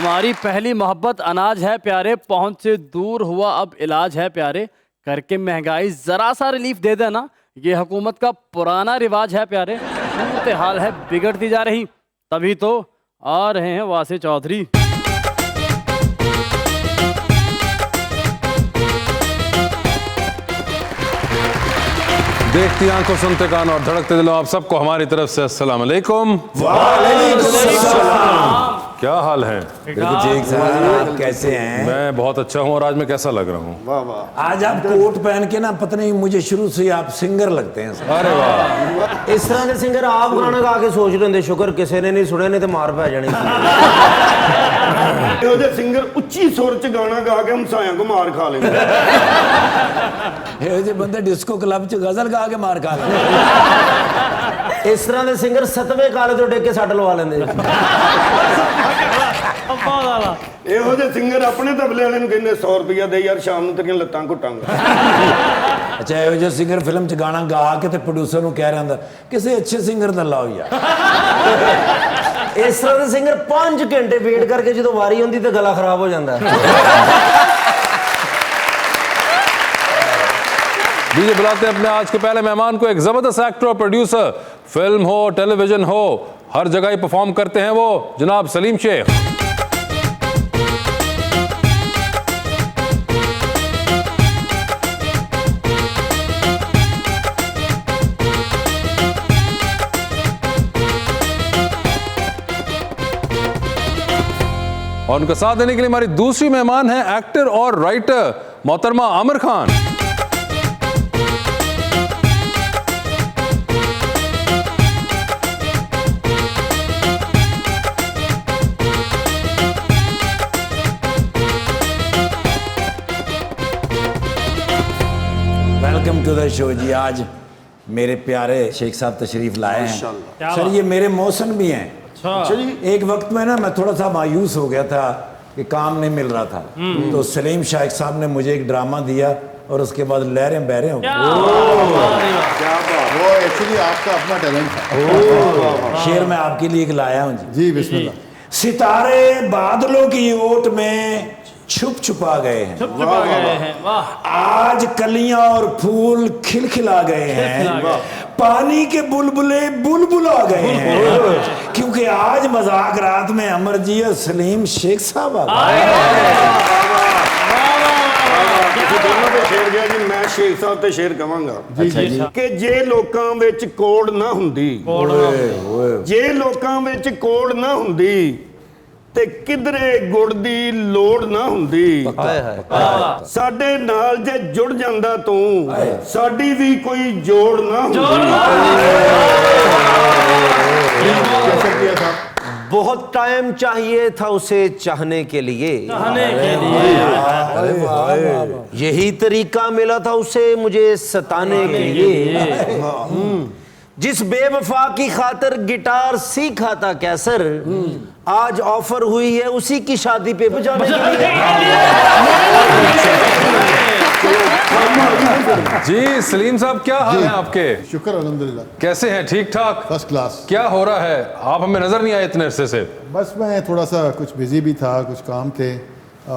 हमारी पहली मोहब्बत अनाज है प्यारे, पहुंच से दूर हुआ अब इलाज है प्यारे, करके महंगाई जरा सा रिलीफ दे देना, ये हुकूमत का पुराना रिवाज है प्यारे, सूरत हाल है बिगड़ती जा रही, तभी तो आ रहे हैं वासे चौधरी। देखती आंखों, सुनते कान और धड़कते दिलों, आप सबको हमारी तरफ से अस्सलाम वालेकुम। क्या हाल है? ठीक सर, आप कैसे हैं? मैं बहुत अच्छा हूँ। और आज मैं कैसा लग रहा हूँ? वाह वाह। आज आप कोट पहन के ना, पता नहीं मुझे शुरू से आप सिंगर लगते हैं सर। अरे वाह, इस तरह के सिंगर आप गाना गा के सोच लेंगे, शुक्र किसी ने नहीं सुने, नहीं तो मार पै जानी। ਇਹੋ ਜਿਹੇ ਸਿੰਗਰ ਉੱਚੀ ਸੁਰ ਚ ਗਾਣਾ ਗਾ ਕੇ ਹਮਸਾਇਆਂ ਕੋ ਮਾਰ ਖਾ ਲੈਂਦੇ। ਇਹੋ ਜਿਹੇ ਬੰਦੇ ਡਿਸਕੋ ਕਲੱਬ ਚ ਗਜ਼ਲ ਗਾ ਕੇ ਮਾਰ ਖਾ ਲੈਂਦੇ। इस तरह के सिंगर 7वें काले तो टेक के सट लवा लेंगे। ਇਹੋ ਜਿਹੇ ਸਿੰਗਰ ਆਪਣੇ ਤਬਲੇ ਵਾਲੇ ਨੂੰ ਕਹਿੰਦੇ 100 ਰੁਪਇਆ ਦੇ ਯਾਰ, ਸ਼ਾਮ ਨੂੰ ਤੇਰੀਆਂ ਲੱਤਾਂ ਘੁੱਟਾਂਗਾ। ਅੱਛਾ, ਇਹੋ ਜਿਹੇ ਸਿੰਗਰ ਫਿਲਮ ਚ ਗਾਣਾ ਗਾ ਕੇ ਤੇ ਪ੍ਰੋਡਿਊਸਰ ਨੂੰ ਕਹਿ ਰਿਹਾ ਹੁੰਦਾ ਕਿਸੇ ਅੱਛੇ ਸਿੰਗਰ ਦਾ ਲਾਓ ਯਾਰ। इस तरह के सिंगर 5 घंटे वेट करके जो वारी होती तो गला खराब हो जाता है। दीजिए बुलाते हैं अपने आज के पहले मेहमान को, एक जबरदस्त एक्टर और प्रोड्यूसर, फिल्म हो टेलीविजन हो हर जगह ही परफॉर्म करते हैं वो, जनाब सलीम शेख। और उनका साथ देने के लिए हमारी दूसरी मेहमान है एक्टर और राइटर मोहतरमा Aamir Khan. Welcome to the show जी। आज मेरे प्यारे शेख साहब तशरीफ लाए हैं सर। ये मेरे मौसम भी हैं। अच्छा जी। एक वक्त में ना मैं थोड़ा सा मायूस हो गया था कि काम नहीं मिल रहा था, तो सलीम शेख साहब ने मुझे एक ड्रामा दिया और उसके बाद लहरें बहरें हो गई। क्या बात। वो एक्चुअली आपका अपना टैलेंट है। शेर मैं आपके लिए एक लाया हूँ जी। जी बिस्मिल्लाह। सितारे बादलों की ओट में छुप छुपा गए हैं, आज कलियां और फूल खिलखिला गए हैं, पानी के बुलबुले बुलबुल आ गए हैं, क्योंकि आज मजाक रात में अमर जी और सलीम शेख साहब आ गए। ਦੋਨੋਂ ਤੇ ਸ਼ੇਰ ਗਿਆ ਜੀ। ਮੈਂ ਸ਼ੇਖ ਸਾਹਿਬ ਤੇ ਸ਼ੇਰ ਕਵਾਂਗਾ ਕਿ ਜੇ ਲੋਕਾਂ ਵਿੱਚ ਕੋੜ ਨਾ ਹੁੰਦੀ, ਜੇ ਲੋਕਾਂ ਵਿੱਚ ਕੋੜ ਨਾ ਹੁੰਦੀ ਤੇ ਕਿਧਰੇ ਗੁੜ ਦੀ ਲੋੜ ਨਾ ਹੁੰਦੀ, ਸਾਡੇ ਨਾਲ ਜੇ ਜੁੜ ਜਾਂਦਾ ਤੂੰ, ਸਾਡੀ ਵੀ ਕੋਈ ਜੋੜ ਨਾ ਹੁੰਦੀ। बहुत टाइम चाहिए था उसे चाहने के लिए, यही तरीका मिला था उसे मुझे सताने के लिए, जिस बेवफा की खातिर गिटार सीखा था कैसर, आज ऑफर हुई है उसी की शादी पे बजाने के जी सलीम साहब, क्या हाल है आपके? शुक्र अल्हम्दुलिल्लाह। कैसे हैं? ठीक ठाक? First class. क्या हो रहा है? आप हमें नजर नहीं आए इतने अरसे से। बस मैं थोड़ा सा कुछ बिजी भी था, कुछ काम थे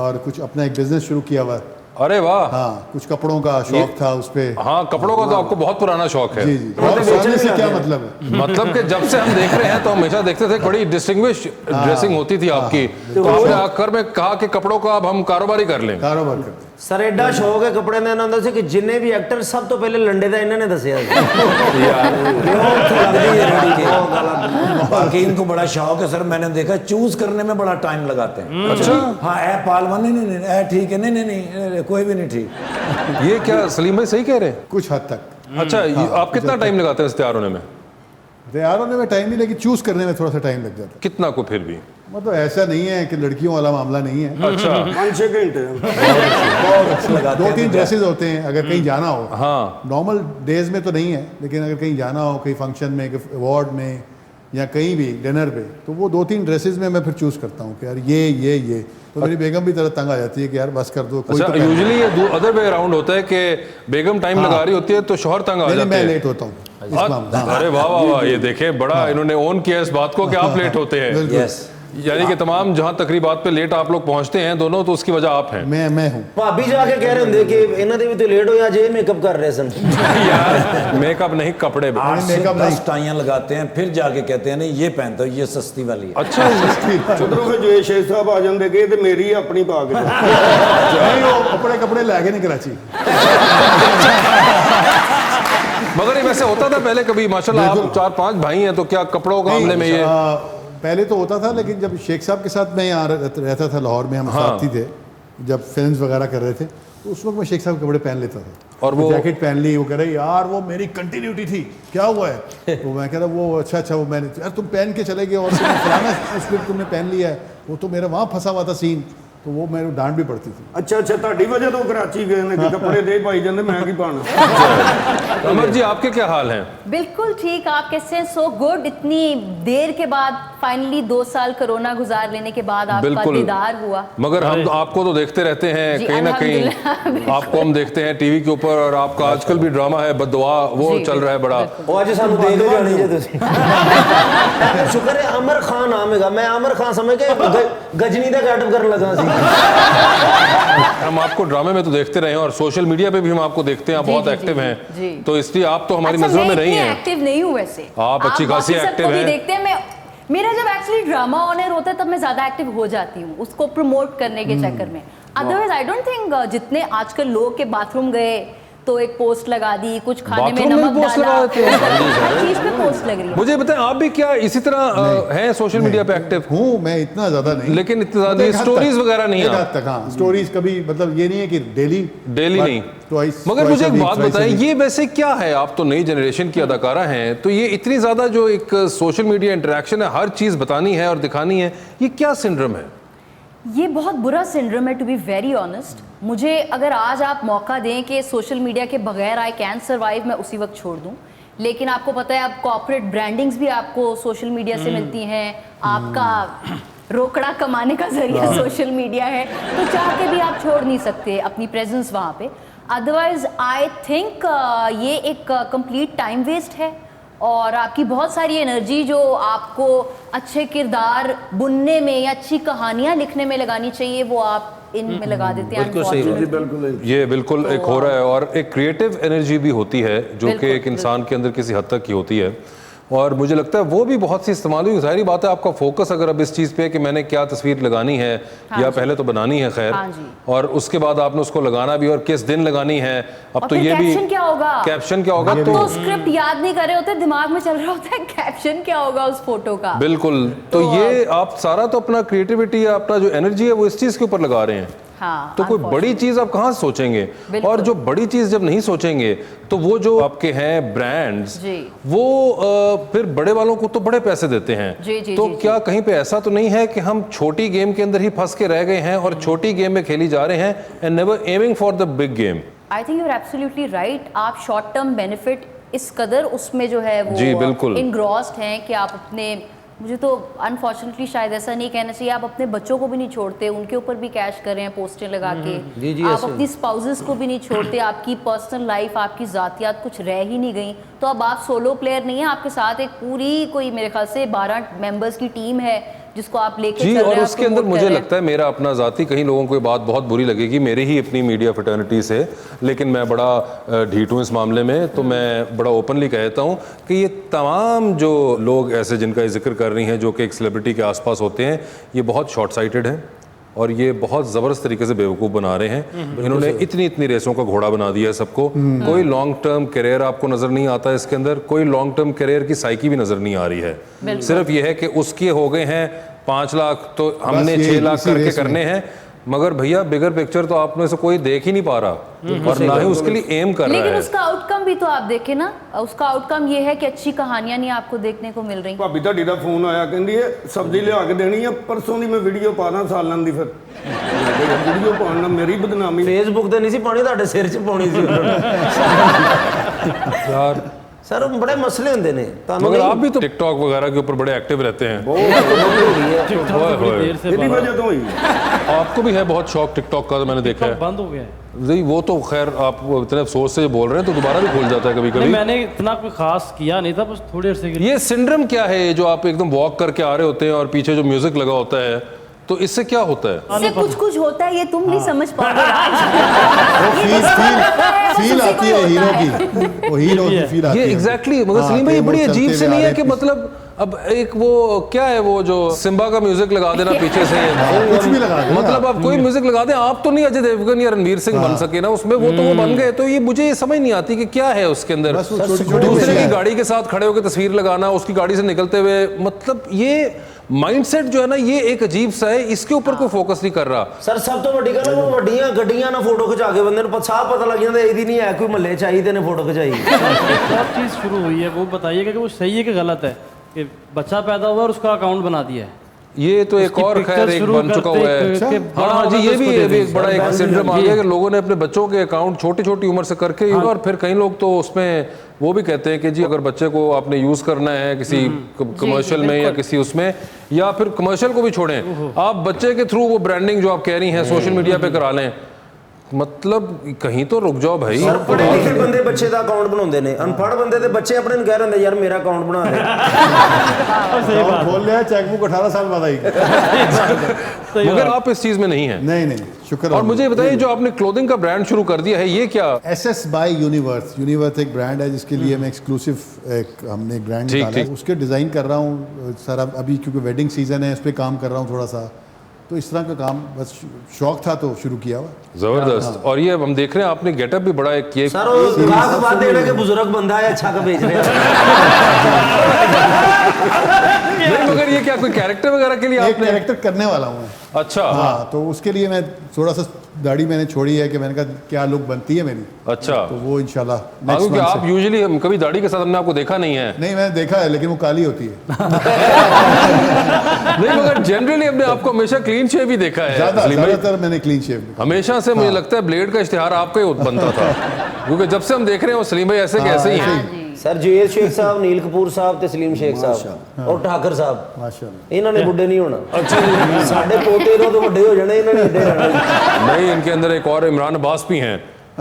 और कुछ अपना एक बिजनेस शुरू किया हुआ। अरे वाह। हाँ, कुछ कपड़ों का शौक था उस पे। हाँ, कपड़ों का तो आपको बहुत पुराना शौक है। जी जी। और बेचने से क्या मतलब है? मतलब कि जब से हम देख रहे हैं तो हमेशा देखते थे बड़ी डिस्टिंग्विश ड्रेसिंग होती थी आपकी, तो आपने आकर में कहा कि कपड़ों का अब हम कारोबारी कर लें। कारोबार करते। सर एडा शौक है कपड़े का, इन्होंने दसे कि जिन्ने भी एक्टर सब तो पहले लंडे का इन्होंने दसिया। बाकी इनको बड़ा शौक है सर, मैंने देखा चूज करने में बड़ा टाइम लगाते हैं। अच्छा। हाँ, ए पालवा नहीं ए ठीक है, नहीं कोई भी नहीं ठीक। ये क्या सलीम भाई सही कह रहे हैं? कुछ हद तक। अच्छा, आप कितना टाइम लगाते हैं इस तैयार होने में? तैयार होने में टाइम ही, लेकिन चूज करने में थोड़ा सा टाइम लग जाता है। कितना को फिर भी? मतलब ऐसा नहीं है कि लड़कियों वाला मामला नहीं है। अच्छा। 5-6 घंटे। 2-3 ड्रेसेस होते हैं अगर कहीं जाना हो। हाँ। नॉर्मल डेज में तो नहीं है, लेकिन अगर कहीं जाना हो, कहीं फंक्शन में, अवार्ड में या कहीं भी डिनर पे, तो वो 2-3 ड्रेसेस में मैं फिर चूज करता हूँ कि यार ये तो मेरी बेगम भी तरह तंग आ जाती है कि यार बस कर दो। अच्छा, यूजुअली ये अदर वे अराउंड होता है कि बेगम टाइम लगा रही होती है तो शौहर तंग आ जाते हैं। मैं लेट होता हूँ। अरे वाह वाह वाह, ये देखें बड़ा इन्होंने ओन किया इस बात को कि आप लेट होते हैं। यस। यानी कि तमाम जहां तकरीबात पे लेट आप लोग पहुंचते हैं दोनों, तो उसकी वजह आप हैं। मैं हूँ। भाभी जाके कह रहे होंगे कि इन्होंने भी तो लेट हो या जे मेकअप कर रहे सन। यार मेकअप नहीं, कपड़े भी। 8 से मेकअप 10 टाइयां लगाते हैं, फिर जाके कहते हैं नहीं ये पहनते हो, ये सस्ती वाली है। अच्छा ਉਧਰੋਂ ਫਿਰ ਜੇ ਸ਼ੇਖ ਸਾਹਿਬ ਆ ਜਾਂਦੇ ਕਿ ਇਹ ਤੇ ਮੇਰੀ ਆਪਣੀ ਪਾ ਕੇ नहीं वो कपड़े ले गए नहीं कराची। मगर ये वैसे होता था पहले कभी? माशाल्लाह आप 4-5 भाई हैं, तो क्या कपड़ों के मामले में ये पहले तो होता था, लेकिन जब शेख साहब के साथ मैं यहाँ रहता था लाहौर में, हम साथ ही थे जब फिल्म्स वगैरह कर रहे थे, तो उस वक्त मैं शेख साहब के कपड़े पहन लेता था। और वो जैकेट पहन ली, वो कह रहे यार वो मेरी कंटिन्यूटी थी, क्या हुआ है? तो मैं कह रहा वो अच्छा वो मैंने यार तुम पहन के चले गए और फलाना स्क्रिप्ट तुमने पहन लिया है, वो तो मेरा वहाँ फंसा हुआ था सीन, तो वो मेरे डांट भी पड़ती थी। ਅੱਛਾ ਤੁਹਾਡੀ ਵਜ੍ਹਾ ਤੋਂ ਕਰਾਚੀ ਗਏ ਨੇ ਕਿ ਕੱਪੜੇ ਦੇ ਪਾਈ ਜਾਂਦੇ ਮੈਂ ਕੀ ਪਾਣਾ। अमर जी आपके क्या हाल हैं? बिल्कुल ठीक, आप कैसे हैं? सो गुड, इतनी देर के बाद फाइनली 2 साल कोरोना गुजार लेने के बाद आपका बिल्कुल। दीदार हुआ। मगर हम आपको तो देखते रहते हैं जी, कहीं ना कहीं, अल्हम्दुलिल्लाह, आपको हम देखते हैं टीवी के ऊपर, और आपका आजकल भी ड्रामा है बददुआ, वो जी, चल रहा है बड़ा। ਉਹ ਅੱਜ ਸਾਨੂੰ ਦੇਖ ਕੇ ਜਾਣੀ ਜੇ ਤੁਸੀਂ। ਸ਼ੁਕਰ ਹੈ ਅਮਰ ਖਾਨ ਨਾਮ ਹੈਗਾ, ਮੈਂ ਅਮਰ ਖਾਨ ਸਮਝ ਕੇ ਗਜਨੀ ਦਾ ਗੈਟਅਪ ਕਰਨ ਲੱਗਾ ਸੀ। हम आपको ड्रामे में तो देखते रहे हैं, और सोशल मीडिया पे भी हम आपको देखते हैं, आप जी, बहुत जी, एक्टिव जी, हैं, जी। तो इसलिए आप तो हमारी अच्छा, नजरों में मैं रही इतनी हैं। एक्टिव नहीं हूँ वैसे। आप अच्छी खासी बाकी सबको एक्टिव भी हैं। देखते हैं, मेरा जब एक्चुअली ड्रामा ऑनर होता है तब मैं ज्यादा एक्टिव हो जाती हूँ उसको प्रमोट करने के चक्कर में। अदरवाइज आई डोंट थिंक जितने आजकल लोग के बाथरूम गए तो एक पोस्ट लगा दी, कुछ खाने में बाथरूम में नमक पोस्ट डाला, लगा देते हैं? हर चीज पे पोस्ट लग रही है। मुझे बताएं आप भी क्या इसी तरह हैं सोशल मीडिया पे एक्टिव? हूँ मैं, इतना ज्यादा नहीं, लेकिन इतनी ज्यादा मतलब एक हद स्टोरीज तक, वगैरह नहीं एक है? हद तक हाँ, स्टोरीज कभी, मतलब ये नहीं है कि डेली नहीं। मगर मुझे एक बात बताएं, ये वैसे क्या है, आप तो नई जनरेशन की अदाकारा हैं, तो ये इतनी ज्यादा जो एक सोशल मीडिया इंटरेक्शन है, हर चीज बतानी है और दिखानी है, ये क्या सिंड्रोम है? ये बहुत बुरा सिंड्रोम है, टू बी वेरी ऑनेस्ट। मुझे अगर आज आप मौका दें कि सोशल मीडिया के बगैर आई कैन सर्वाइव, मैं उसी वक्त छोड़ दूं। लेकिन आपको पता है, अब कॉर्पोरेट ब्रांडिंग्स भी आपको सोशल मीडिया से मिलती हैं, आपका रोकड़ा कमाने का जरिया सोशल मीडिया है, तो चाह के भी आप छोड़ नहीं सकते अपनी प्रेजेंस वहाँ पे। अदरवाइज आई थिंक ये एक कंप्लीट टाइम वेस्ट है, और आपकी बहुत सारी एनर्जी जो आपको अच्छे किरदार बुनने में या अच्छी कहानियां लिखने में लगानी चाहिए, वो आप इनमें लगा देते हैं। unfortunately। ये बिल्कुल एक हो रहा है, और एक क्रिएटिव एनर्जी भी होती है जो कि एक इंसान के अंदर किसी हद तक की होती है, और मुझे लगता है वो भी बहुत सी इस्तेमाल हुई। जाहिर बात है आपका फोकस अगर अब इस चीज़ पे कि मैंने क्या तस्वीर लगानी है, या पहले तो बनानी है खैर, और उसके बाद आपने उसको लगाना भी, और किस दिन लगानी है, अब तो ये भी कैप्शन क्या होगा, कैप्शन क्या होगा, तो स्क्रिप्ट याद नहीं कर रहे होते, दिमाग में चल रहा होता है कैप्शन क्या होगा उस फोटो का। बिल्कुल, तो ये आप सारा तो अपना क्रिएटिविटी या अपना जो एनर्जी है वो इस चीज़ के ऊपर लगा रहे हैं। हाँ, तो कोई बड़ी चीज आप कहाँ सोचेंगे, और जो बड़ी चीज जब नहीं सोचेंगे तो वो जो आपके हैं ब्रांड्स, वो फिर बड़े वालों को तो बड़े पैसे देते हैं। तो क्या कहीं पे ऐसा तो नहीं है कि हम छोटी गेम के अंदर ही फंस के रह गए हैं और छोटी गेम में खेली जा रहे हैं, and never aiming for the big game? I think you are absolutely right. आप शॉर्ट टर्म बेनिफिट इस कदर उसमें जो है वो इनग्रॉस्ड हैं कि आप अपने, मुझे तो अनफॉर्चुनेटली शायद ऐसा नहीं कहना चाहिए, आप अपने बच्चों को भी नहीं छोड़ते, उनके ऊपर भी कैश कर रहे हैं पोस्टर लगा के। आप अपनी स्पाउसेस को भी नहीं छोड़ते, आपकी पर्सनल लाइफ, आपकी ज़ातियात कुछ रह ही नहीं गई। तो अब आप सोलो प्लेयर नहीं है, आपके साथ एक पूरी कोई मेरे ख्याल से 12 मेंबर्स की टीम है जिसको आप लेके चल रहे हैं। और उसके अंदर मुझे लगता है, मेरा अपना ज़ाती, कहीं लोगों को ये बात बहुत बुरी लगेगी मेरी ही अपनी मीडिया फ्रेटर्निटी से, लेकिन मैं बड़ा ढीठ हूँ इस मामले में, तो मैं बड़ा ओपनली कहता हूँ कि ये तमाम जो लोग ऐसे जिनका ये जिक्र कर रही हैं, जो कि एक सेलिब्रिटी के आसपास होते हैं, ये बहुत शॉर्ट साइटेड हैं, और ये बहुत ज़बरदस्त तरीके से बेवकूफ़ बना रहे हैं। इन्होंने इतनी रेसों का घोड़ा बना दिया है सबको। कोई लॉन्ग टर्म करियर आपको नज़र नहीं आता इसके अंदर, कोई लॉन्ग टर्म करियर की साइकी भी नज़र नहीं आ रही है। सिर्फ ये है कि उसके हो गए हैं 5 लाख, तो हमने 6 लाख करके करने हैं, मगर भैया बिगर पिक्चर तो आप में से कोई देख ही नहीं पा रहा, और ना ही उसके लिए एम कर रहा है। लेकिन उसका आउटकम भी तो आप देखें ना, उसका आउटकम ये है कि अच्छी कहानियां नहीं आपको देखने को मिल रही। ਭਾਬੀ ਤੁਹਾਡੀ ਦਾ ਫੋਨ ਆਇਆ, ਕਹਿੰਦੀ ਹੈ ਸਬਜ਼ੀ ਲਿਆ ਕੇ ਦੇਣੀ ਹੈ, ਪਰਸੋਂ ਦੀ ਮੈਂ ਵੀਡੀਓ ਪਾਣਾ ਸਾਲਨ ਦੀ, ਫਿਰ ਵੀਡੀਓ ਪਾਉਣ ਨਾਲ ਮੇਰੀ ਬਦਨਾਮੀ। ਫੇਸਬੁੱਕ ਤੇ ਨਹੀਂ ਸੀ ਪਾਣੀ, ਤੁਹਾਡੇ ਸਿਰ 'ਚ ਪਾਉਣੀ ਸੀ। यार सर बड़े मसले होंगे ने मगर आप भी तो टिकटॉक वगैरह के ऊपर बड़े एक्टिव रहते हैं। देर से ਇਹਦੀ ਵਜ੍ਹਾ ਤੋਂ ਹੀ आपको भी है बहुत शौक टिकटॉक का, तो मैंने देखा है। बंद हो गया है। नहीं वो तो खैर आप इतने अफसोस से बोल रहे हैं तो दोबारा भी खुल जाता है कभी नहीं, कभी। मैंने इतना कोई खास किया नहीं था, बस थोड़ी देर से ये सिंड्रोम क्या है जो आप एकदम वॉक करके आ रहे होते हैं और पीछे जो म्यूजिक लगा होता है, तो इससे क्या होता है? इससे कुछ कुछ होता है, ये तुम नहीं समझ पा रहे फील आती है हीरो की, वो हीरो की फील आती ये है। एग्जैक्टली मगर हाँ, सलीम भाई कि ये वो बड़ी चलते अजीब से हुए नहीं आ है रहे कि मतलब अब एक वो क्या है वो जो सिम्बा का म्यूजिक लगा देना पीछे से, कुछ भी लगा देना। मतलब आप कोई म्यूजिक लगा दें, आप तो नहीं अजय देवगन या रणवीर सिंह बन सके ना उसमें, वो तो वो बन गए। तो ये मुझे ये समझ नहीं आती कि क्या है उसके अंदर। बस वो छोटी-छोटी दूसरे चीजें की हैं। गाड़ी के साथ खड़े होकर तस्वीर लगाना, उसकी गाड़ी से निकलते हुए, मतलब ये माइंडसेट जो है ना ये एक अजीब सा है, इसके ऊपर कोई फोकस नहीं कर रहा। सर सब तो वड्डी गल वो वड्डियां गड्डियां ना फोटो खिचा के बंदे ਨੂੰ ਸਾਹ ਪਤਾ ਲੱਗ ਜਾਂਦਾ ਇਹਦੀ ਨਹੀਂ ਹੈ ਕੋਈ ਮਹੱਲੇ ਚਾਹੀਦੇ ਨੇ फोटो खिचाई। एक और चीज़ शुरू हुई है, वो बताइएगा कि वो सही है कि गलत है कि बच्चा पैदा हुआ और उसका अकाउंट बना दिया है। ये तो एक उसकी और पिक्चर खैर एक शुरू बन चुका हुआ है। करते कि बड़ा हाँ जी, होगा ये तो भी उसको दे एक बड़ा एक सिंड्रोम आ गया कि लोगों ने अपने बच्चों के अकाउंट छोटी छोटी उम्र से करके ही और फिर कई लोग तो उसमें वो भी कहते हैं कि जी अगर बच्चे को आपने यूज करना है किसी कमर्शियल में या किसी उसमें, या फिर कमर्शियल को भी छोड़ें, आप बच्चे के थ्रू वो ब्रांडिंग जो आप कह रही हैं सोशल मीडिया पे करा लें, मतलब कहीं तो रुक जाओ भाई। सर पढ़े लिखे बंदे बच्चे ਦਾ ਅਕਾਊਂਟ ਬਣਾਉਂਦੇ ਨੇ, ਅਨਪੜ੍ਹ ਬੰਦੇ ਤੇ ਬੱਚੇ ਆਪਣੇ ਨੂੰ ਕਹਿ ਰਹੇ ਯਾਰ ਮੇਰਾ ਅਕਾਊਂਟ बना दे। अकाउंट खोल लिया, चेकबुक 18 साल बाद आएगी। मगर आप इस चीज में नहीं है। नहीं नहीं, शुक्र। और मुझे बताइए जो आपने क्लोथिंग का ब्रांड शुरू कर दिया है ये क्या? SS बाय यूनिवर्स एक ब्रांड है जिसके लिए मैं एक्सक्लूसिव एक हमने एक ब्रांड ठीक, निकाला है, ठीक। उसके डिज़ाइन कर रहा हूँ सर। अब अभी क्योंकि वेडिंग सीजन है, इस पर काम कर रहा हूँ थोड़ा सा, तो इस तरह का काम बस शौक था तो शुरू किया हुआ। जबरदस्त। और ये हम देख रहे हैं आपने गेटअप भी बड़ा एक किए। सर वो गाहक बात देना कि बुजुर्ग बंदा है अच्छा का भेज रहे हैं। नहीं मगर ये क्या कोई कैरेक्टर वगैरह के लिए एक आपने? कैरेक्टर करने वाला हूँ मैं। अच्छा हाँ, तो उसके लिए मैं थोड़ा सा दाढ़ी मैंने छोड़ी है कि मैंने कहा क्या लुक बनती है मेरी, अच्छा। तो वो इंशाल्लाह हाँ, नेक्स्ट क्योंकि मंथ आप से। यूजुअली कभी दाढ़ी के साथ हमने आपको देखा नहीं है। नहीं, मैंने देखा है लेकिन वो काली होती है। नहीं मगर जनरली हमने आपको हमेशा क्लीन शेव ही देखा है। सलीम भाई, ज्यादातर मैंने क्लीन शेव। हमेशा से मुझे लगता है ब्लेड का इश्तिहार आपका ही बनता था, क्योंकि जब से हम देख रहे हैं वो सलीम भाई ऐसे कैसे ही हैं। सर जवेद शेख साहब, नील कपूर साहब ते सलीम शेख साहब और ठाकर साहब, माशाल्लाह। ਇਹਨਾਂ ਨੇ ਬੁੱਢੇ ਨਹੀਂ ਹੋਣਾ। अच्छा जी ਸਾਡੇ ਪੋਤੇ ਇਹਨਾਂ ਤੋਂ ਵੱਡੇ ਹੋ ਜਾਣੇ, ਇਹਨਾਂ ਨੇ ਏਡੇ ਰਹਿਣਾ। नहीं इनके अंदर एक और इमरान अब्बास भी हैं,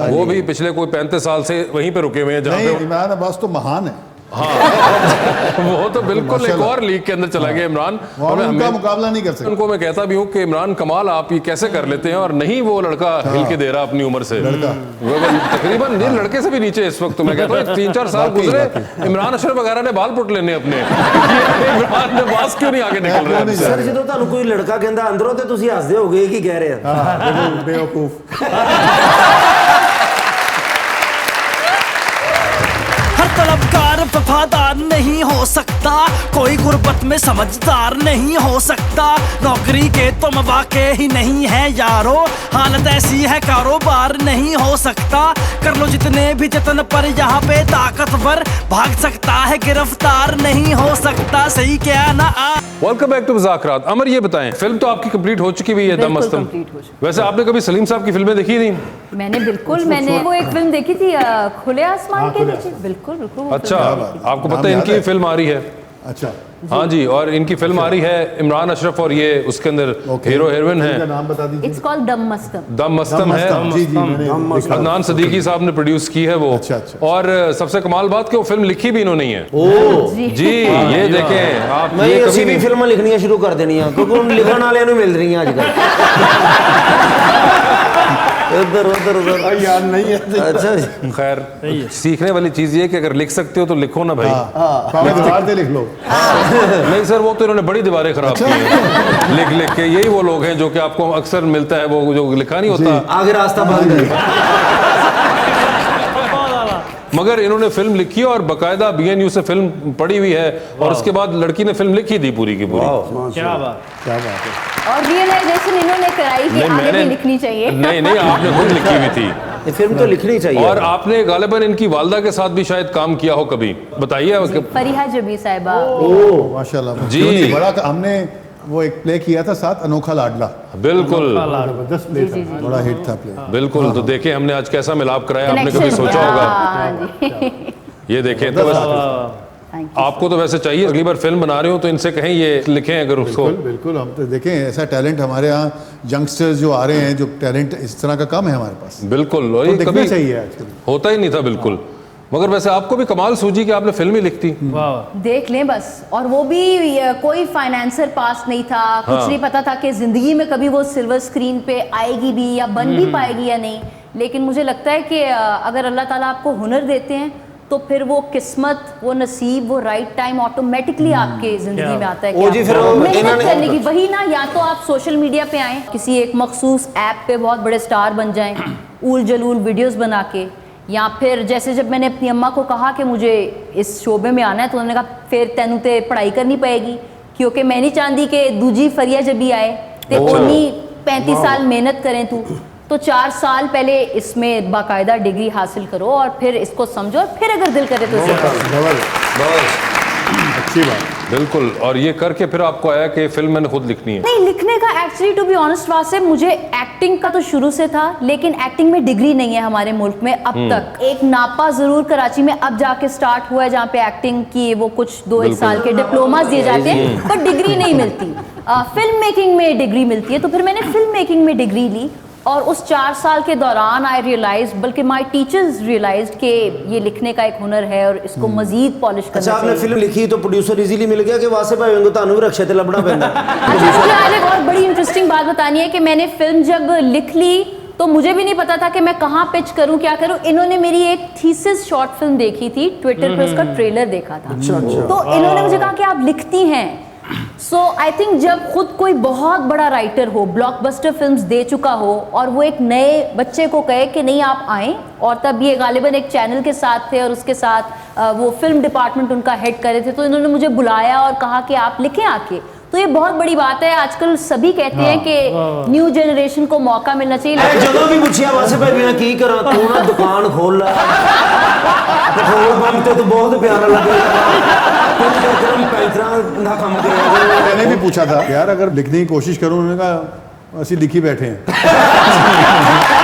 वो भी पिछले कोई 35 साल से वहीं पे रुके हुए हैं जहाँ नहीं, पे। इमरान अब्बास तो महान है। वो तो बिल्कुल एक और लीग के अंदर चला गया इमरान। वो और मैं उनका हमें- मुकाबला नहीं कर सकते। उनको मैं कहता भी हूँ कि इमरान कमाल आप ये कैसे कर लेते हैं, और नहीं वो लड़का हिल के दे रहा अपनी उम्र से। वो तकरीबन ये लड़के से भी नीचे इस वक्त। तो मैं कहता हूँ 3-4 साल गुजरे, इमरान अशरफ वगैरह ने बाल पुट लेने अपने। इमरान अब्बास क्यों नहीं आगे निकल रहे हैं? सर ਜਦੋਂ ਤੁਹਾਨੂੰ ਕੋਈ ਲੜਕਾ ਕਹਿੰਦਾ ਅੰਦਰੋਂ ਤੇ ਤੁਸੀਂ ਹੱਸਦੇ ਹੋਗੇ ਕੀ ਕਹਿ ਰਹੇ ਆ। बेवकूफ। हर तलबगार वफादार नहीं हो सकता, कोई गुर्बत में समझदार नहीं हो सकता। नौकरी के तो मौके ही नहीं है यारो, हालत ऐसी है कारोबार नहीं हो सकता। कर लो जितने भी जतन पर यहाँ पे ताकतवर भाग सकता है, गिरफ्तार नहीं हो सकता। सही क्या ना वेलकम बैक टू मुज़ाकरात। अमर ये बताएं, फिल्म तो आपकी कंप्लीट हो चुकी हुई है, दम बिल्कुल मस्तम। complete हो चुकी। वैसे आपने कभी सलीम साहब की फिल्में देखी नहीं? मैंने बिल्कुल, मैंने वो एक फिल्म देखी थी खुले आसमान के नीचे। बिल्कुल बिल्कुल वो अच्छा, फिल्म देखी थी। आपको नाम पता है याद इनकी है? फिल्म आ रही है? अच्छा, हाँ जी, और इनकी फिल्म आ रही है इमरान अशरफ और ये उसके अंदर ओके। हीरो हीरोइन फिल्म का है। नाम बता दीजिए। इट्स कॉल्ड दम मस्तम। दम मस्तम है। जी जी, मैंने देखा। अदनान सदीकी साहब ने प्रोड्यूस की है वो। अच्छा, अच्छा। और सबसे कमाल बात कि वो फिल्म लिखी भी इन्होंने ही है। जी जी ये देखें आप, ਮੈਂ ये कभी ਅਸੀਂ ਵੀ नहीं। ਫਿਲਮਾਂ ਲਿਖਣੀਆਂ ਸ਼ੁਰੂ ਕਰ ਦੇਣੀਆਂ ਕਿਉਂਕਿ ਹੁਣ ਲਿਖਣ ਵਾਲਿਆਂ ਨੂੰ ਮਿਲ ਰਹੀਆਂ ਅੱਜ ਕੱਲ੍ਹ। इधर उधर उधर यार नहीं है। अच्छा जी। खैर सीखने वाली चीज ये है कि अगर लिख सकते हो तो लिखो ना भाई। पावे दीवार पे लिख लो। नहीं सर, वो तो इन्होंने बड़ी दीवारें खराब की हैं लिख लिख के। यही वो लोग हैं जो कि आपको अक्सर मिलता है, वो जो लिखा नहीं होता। आगे रास्ता बंद है। मगर इन्होंने फिल्म लिखी और बाकायदा BNU से फिल्म पढ़ी हुई है, और उसके बाद लड़की ने फिल्म लिखी थी पूरी की पूरी। क्या बात। क्या बात है। और रियलाइजेशन इन्होंने कराई कि नहीं, आगे मैंने भी लिखनी चाहिए। नहीं नहीं, आपने खुद लिखी हुई थी। ये फिल्म तो लिखनी चाहिए। और आपने गालिबन इनकी वालदा के साथ भी शायद काम किया हो कभी, बताइए। फरीहा जबी साहिबा। ओह माशाल्लाह जी। क्यों नहीं, बड़ा हमने वो एक प्ले किया था साथ, अनोखा लाडला। बिल्कुल जबरदस्त प्ले था, बड़ा हिट था प्ले। बिल्कुल। तो देखें हमने आज कैसा मिलाप कराया, आपने कभी सोचा होगा? हाँ जी। ये देखें तो आपको तो वैसे चाहिए, अगली बार फिल्म बना रहे हो तो इनसे कहें ये लिखें अगर उसको। बिल्कुल बिल्कुल, हम तो देखें ऐसा टैलेंट हमारे यहाँ यंगस्टर्स जो आ रहे हैं, जो टैलेंट इस तरह का कम है हमारे पास, बिल्कुल, और तो ये देखना कभी चाहिए आजकल। होता ही नहीं था बिल्कुल। मगर वैसे आपको भी कमाल सूझी कि आपने फिल्म ही लिख दी। देख लें बस, और वो भी कोई फाइनेंसर पास नहीं था, कुछ नहीं पता था कि जिंदगी में कभी वो सिल्वर स्क्रीन पे आएगी भी या बन भी पाएगी या नहीं। लेकिन मुझे लगता है कि अगर अल्लाह ताला आपको हुनर देते हैं तो फिर वो किस्मत, वो नसीब, वो राइट टाइम ऑटोमेटिकली आपके जिंदगी में आता है कि ओ जी, फिर आपको वो मेहनत इन्होंने- करने की। वही ना, या तो आप सोशल मीडिया पे आए, किसी एक मखसूस ऐप पे बहुत बड़े स्टार बन जाएं, ऊल जलूल वीडियोस बना के, या फिर जैसे जब मैंने अपनी अम्मा को कहा कि मुझे इस शोबे में आना है तो उन्होंने कहा फिर तेनू ते पढ़ाई करनी पड़ेगी, क्योंकि मैं नहीं चाहती कि दूजी फरिया जब भी आए तो उन्हीं 35 साल मेहनत करें तू, तो 4 साल पहले इसमें बाकायदा डिग्री हासिल करो और फिर इसको समझो, और फिर अगर दिल करे तो इसे करो। अच्छी बात। बिल्कुल, और ये करके फिर आपको आया कि फिल्म मैंने खुद लिखनी है। नहीं, लिखने का एक्चुअली टू बी ऑनेस्ट वासे मुझे एक्टिंग का तो शुरू से था, लेकिन एक्टिंग में डिग्री नहीं है हमारे मुल्क में अब तक। एक नापा जरूर कराची में अब जाके स्टार्ट हुआ है जहाँ पे एक्टिंग की वो कुछ 2-1 साल के डिप्लोमा दिए जाते हैं, पर डिग्री नहीं मिलती। फिल्म मेकिंग में डिग्री मिलती है, तो फिर मैंने फिल्म मेकिंग में डिग्री ली, और उस 4 साल के दौरान आई रियलाइज, बल्कि माई टीचर्स रियलाइज्ड कि ये लिखने का एक हुनर है और इसको मजीद पॉलिश करना अच्छा, आपने चाहिए। फिल्म लिखी तो प्रोड्यूसर इजीली मिल गया कि वासे भाई को तानू भी रक्षे थे लबड़ा पैंदा। अच्छा, मुझे आज एक और बड़ी इंटरेस्टिंग बात बतानी है कि मैंने फिल्म जब लिख ली तो मुझे भी नहीं पता था कि मैं कहाँ पिच करूँ, क्या करूँ। इन्होंने मेरी एक थीसिस शॉर्ट फिल्म देखी थी, ट्विटर पे उसका ट्रेलर देखा था, तो इन्होंने मुझे कहा कि आप लिखती हैं। सो आई थिंक जब खुद कोई बहुत बड़ा राइटर हो, ब्लॉकबस्टर फिल्म्स दे चुका हो, और वो एक नए बच्चे को कहे कि नहीं आप आएँ, और तब ये गालिबन एक चैनल के साथ थे और उसके साथ वो फिल्म डिपार्टमेंट उनका हेड करे थे, तो इन्होंने मुझे बुलाया और कहा कि आप लिखें आके, तो ये बहुत बड़ी बात है। आजकल सभी कहते हैं कि न्यू जनरेशन को मौका मिलना चाहिए। ਜਦੋਂ भी पूछिया वासे भाई मैं की करा, तू ना दुकान खोल ला, पेट्रोल पंप ते तो बहुत प्यारा लगे, मैंने भी पूछा था यार अगर लिखने की कोशिश करूं, उन्होंने कहा ऐसी लिखी बैठे हैं।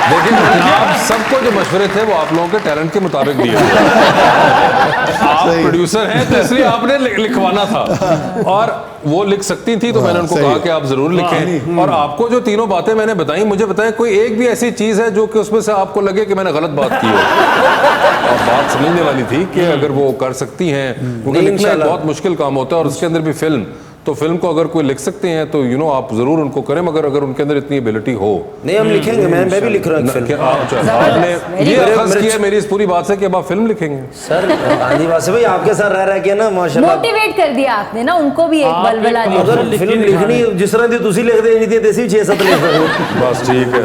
लेकिन आप सबको जो मशवरे थे वो आप लोगों के टैलेंट के मुताबिक दिए थे। आप प्रोड्यूसर हैं तो इसलिए आपने लिखवाना था, और वो लिख सकती थी तो मैंने उनको सही कहा है। कि आप जरूर लिखें। और आपको जो तीनों बातें मैंने बताई, मुझे बताएं कोई एक भी ऐसी चीज है जो कि उसमें से आपको लगे कि मैंने गलत बात की हो। और बात समझने वाली थी कि अगर वो कर सकती हैं, क्योंकि लिखना एक बहुत मुश्किल काम होता है, और उसके अंदर भी फिल्म, तो फिल्म को अगर कोई लिख सकते हैं तो आप जरूर उनको करें, मगर अगर उनके अंदर इतनी एबिलिटी हो। नहीं, हम लिखेंगे, मैं भी लिख रहा हूँ फिल्म। आपने ये अर्ज किया मेरी इस पूरी बात से कि अब आप फिल्म लिखेंगे। सर आंधी वासे भाई आपके साथ रह के ना माशाल्लाह मोटिवेट कर दिया आपने ना, उनको भी एक बलबला दिया। अगर फिल्म लिखनी जिस तरह की तुसी लिख दे नहीं देसी 6-7 लिख रहे बस ठीक है,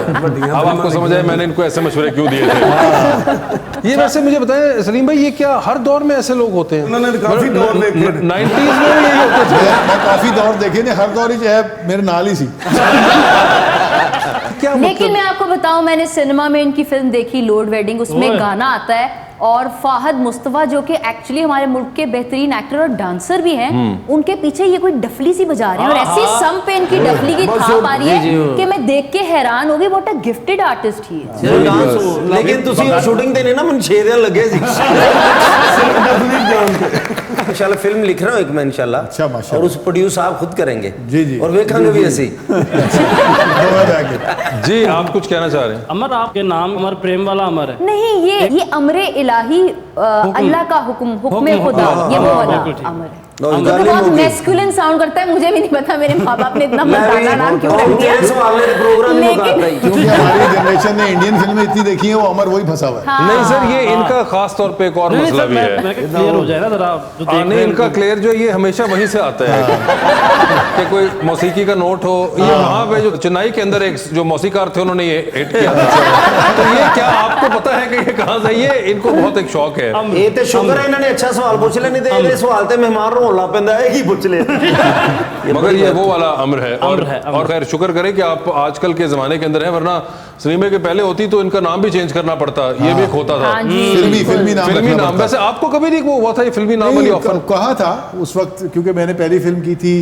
अब आपको समझ आया मैंने इनको ऐसे मशवरे क्यों दिए थे। ये वैसे मुझे बताएं सलीम भाई, ये क्या हर दौर में ऐसे लोग होते हैं? उन्होंने काफी दौर देखे। 90s में भी यही होते थे। मैं काफी दौर देखे ने, हर दौर ही जो है मेरे नाल ही सी। क्या लेकिन मैं आपको बताऊं, मैंने सिनेमा में इनकी फिल्म देखी लोड वेडिंग, उसमें गाना आता है, और फाहद मुस्तफा जो कि एक्चुअली हमारे मुल्क के बेहतरीन एक्टर और डांसर भी हैं, उनके पीछे ये कोई डफली सी बजा रहे हैं, और ऐसी सम पे इनकी डफली की थाप आ रही है कि मैं देख के हैरान हो गई। व्हाट अ गिफ्टेड आर्टिस्ट ही है। लेकिन तुसी शूटिंग ते ने ना मन 6 दिन लगे सी। इंशाल्लाह फिल्म लिख रहा हूं एक मैं इंशाल्लाह। अच्छा, माशाल्लाह। और उस प्रोड्यूस आप खुद करेंगे। जी, जी। और वेखेंगे भी ऐसी। जी, आप कुछ कहना चाह रहे हैं? अमर, आपके नाम अमर प्रेम वाला अमर है? नहीं, ये अमरे इलाही, अल्लाह का हुक्म खुदा, ये वो वाला अमर है। बहुत मैस्कुलिन साउंड करता है, मुझे भी नहीं पता मेरे माँ बाप ने इतना मर्दाना नाम क्यों रख दिया। क्योंकि हमारी जनरेशन ने इंडियन फिल्में इतनी देखी हैं, वो अमर वही फंसा हुआ है। नहीं सर, ये इनका खास तौर पे एक और मसला भी है। क्लियर हो जाए ना जरा, जो देख नहीं, इनका क्लियर जो ये हमेशा वहीं से आता है कि कोई मौसीकी का नोट हो। ये वहाँ पे जो चेन्नई के अंदर एक जो मौसीकार थे उन्होंने ये हिट किया था। तो ये क्या आपको पता है कि ये कहाँ से? ये इनको बहुत एक शौक है। ये तो शुक्र है इन्होंने अच्छा सवाल पूछ लिया, नहीं तो ये सवाल ते मेहमान रोला पैंदा है कि पूछ ले। मगर ये वो वाला अम्र है। और खैर शुक्र करें कि आप आजकल के जमाने के अंदर हैं, वरना सिनेमा के पहले होती तो इनका नाम भी चेंज करना पड़ता, ये भी एक होता था। फिल्मी नाम। वैसे आपको कभी नहीं वो हुआ था ये फिल्मी नाम वाली ऑफर? कहा था उस वक्त, क्योंकि मैंने पहली फिल्म की थी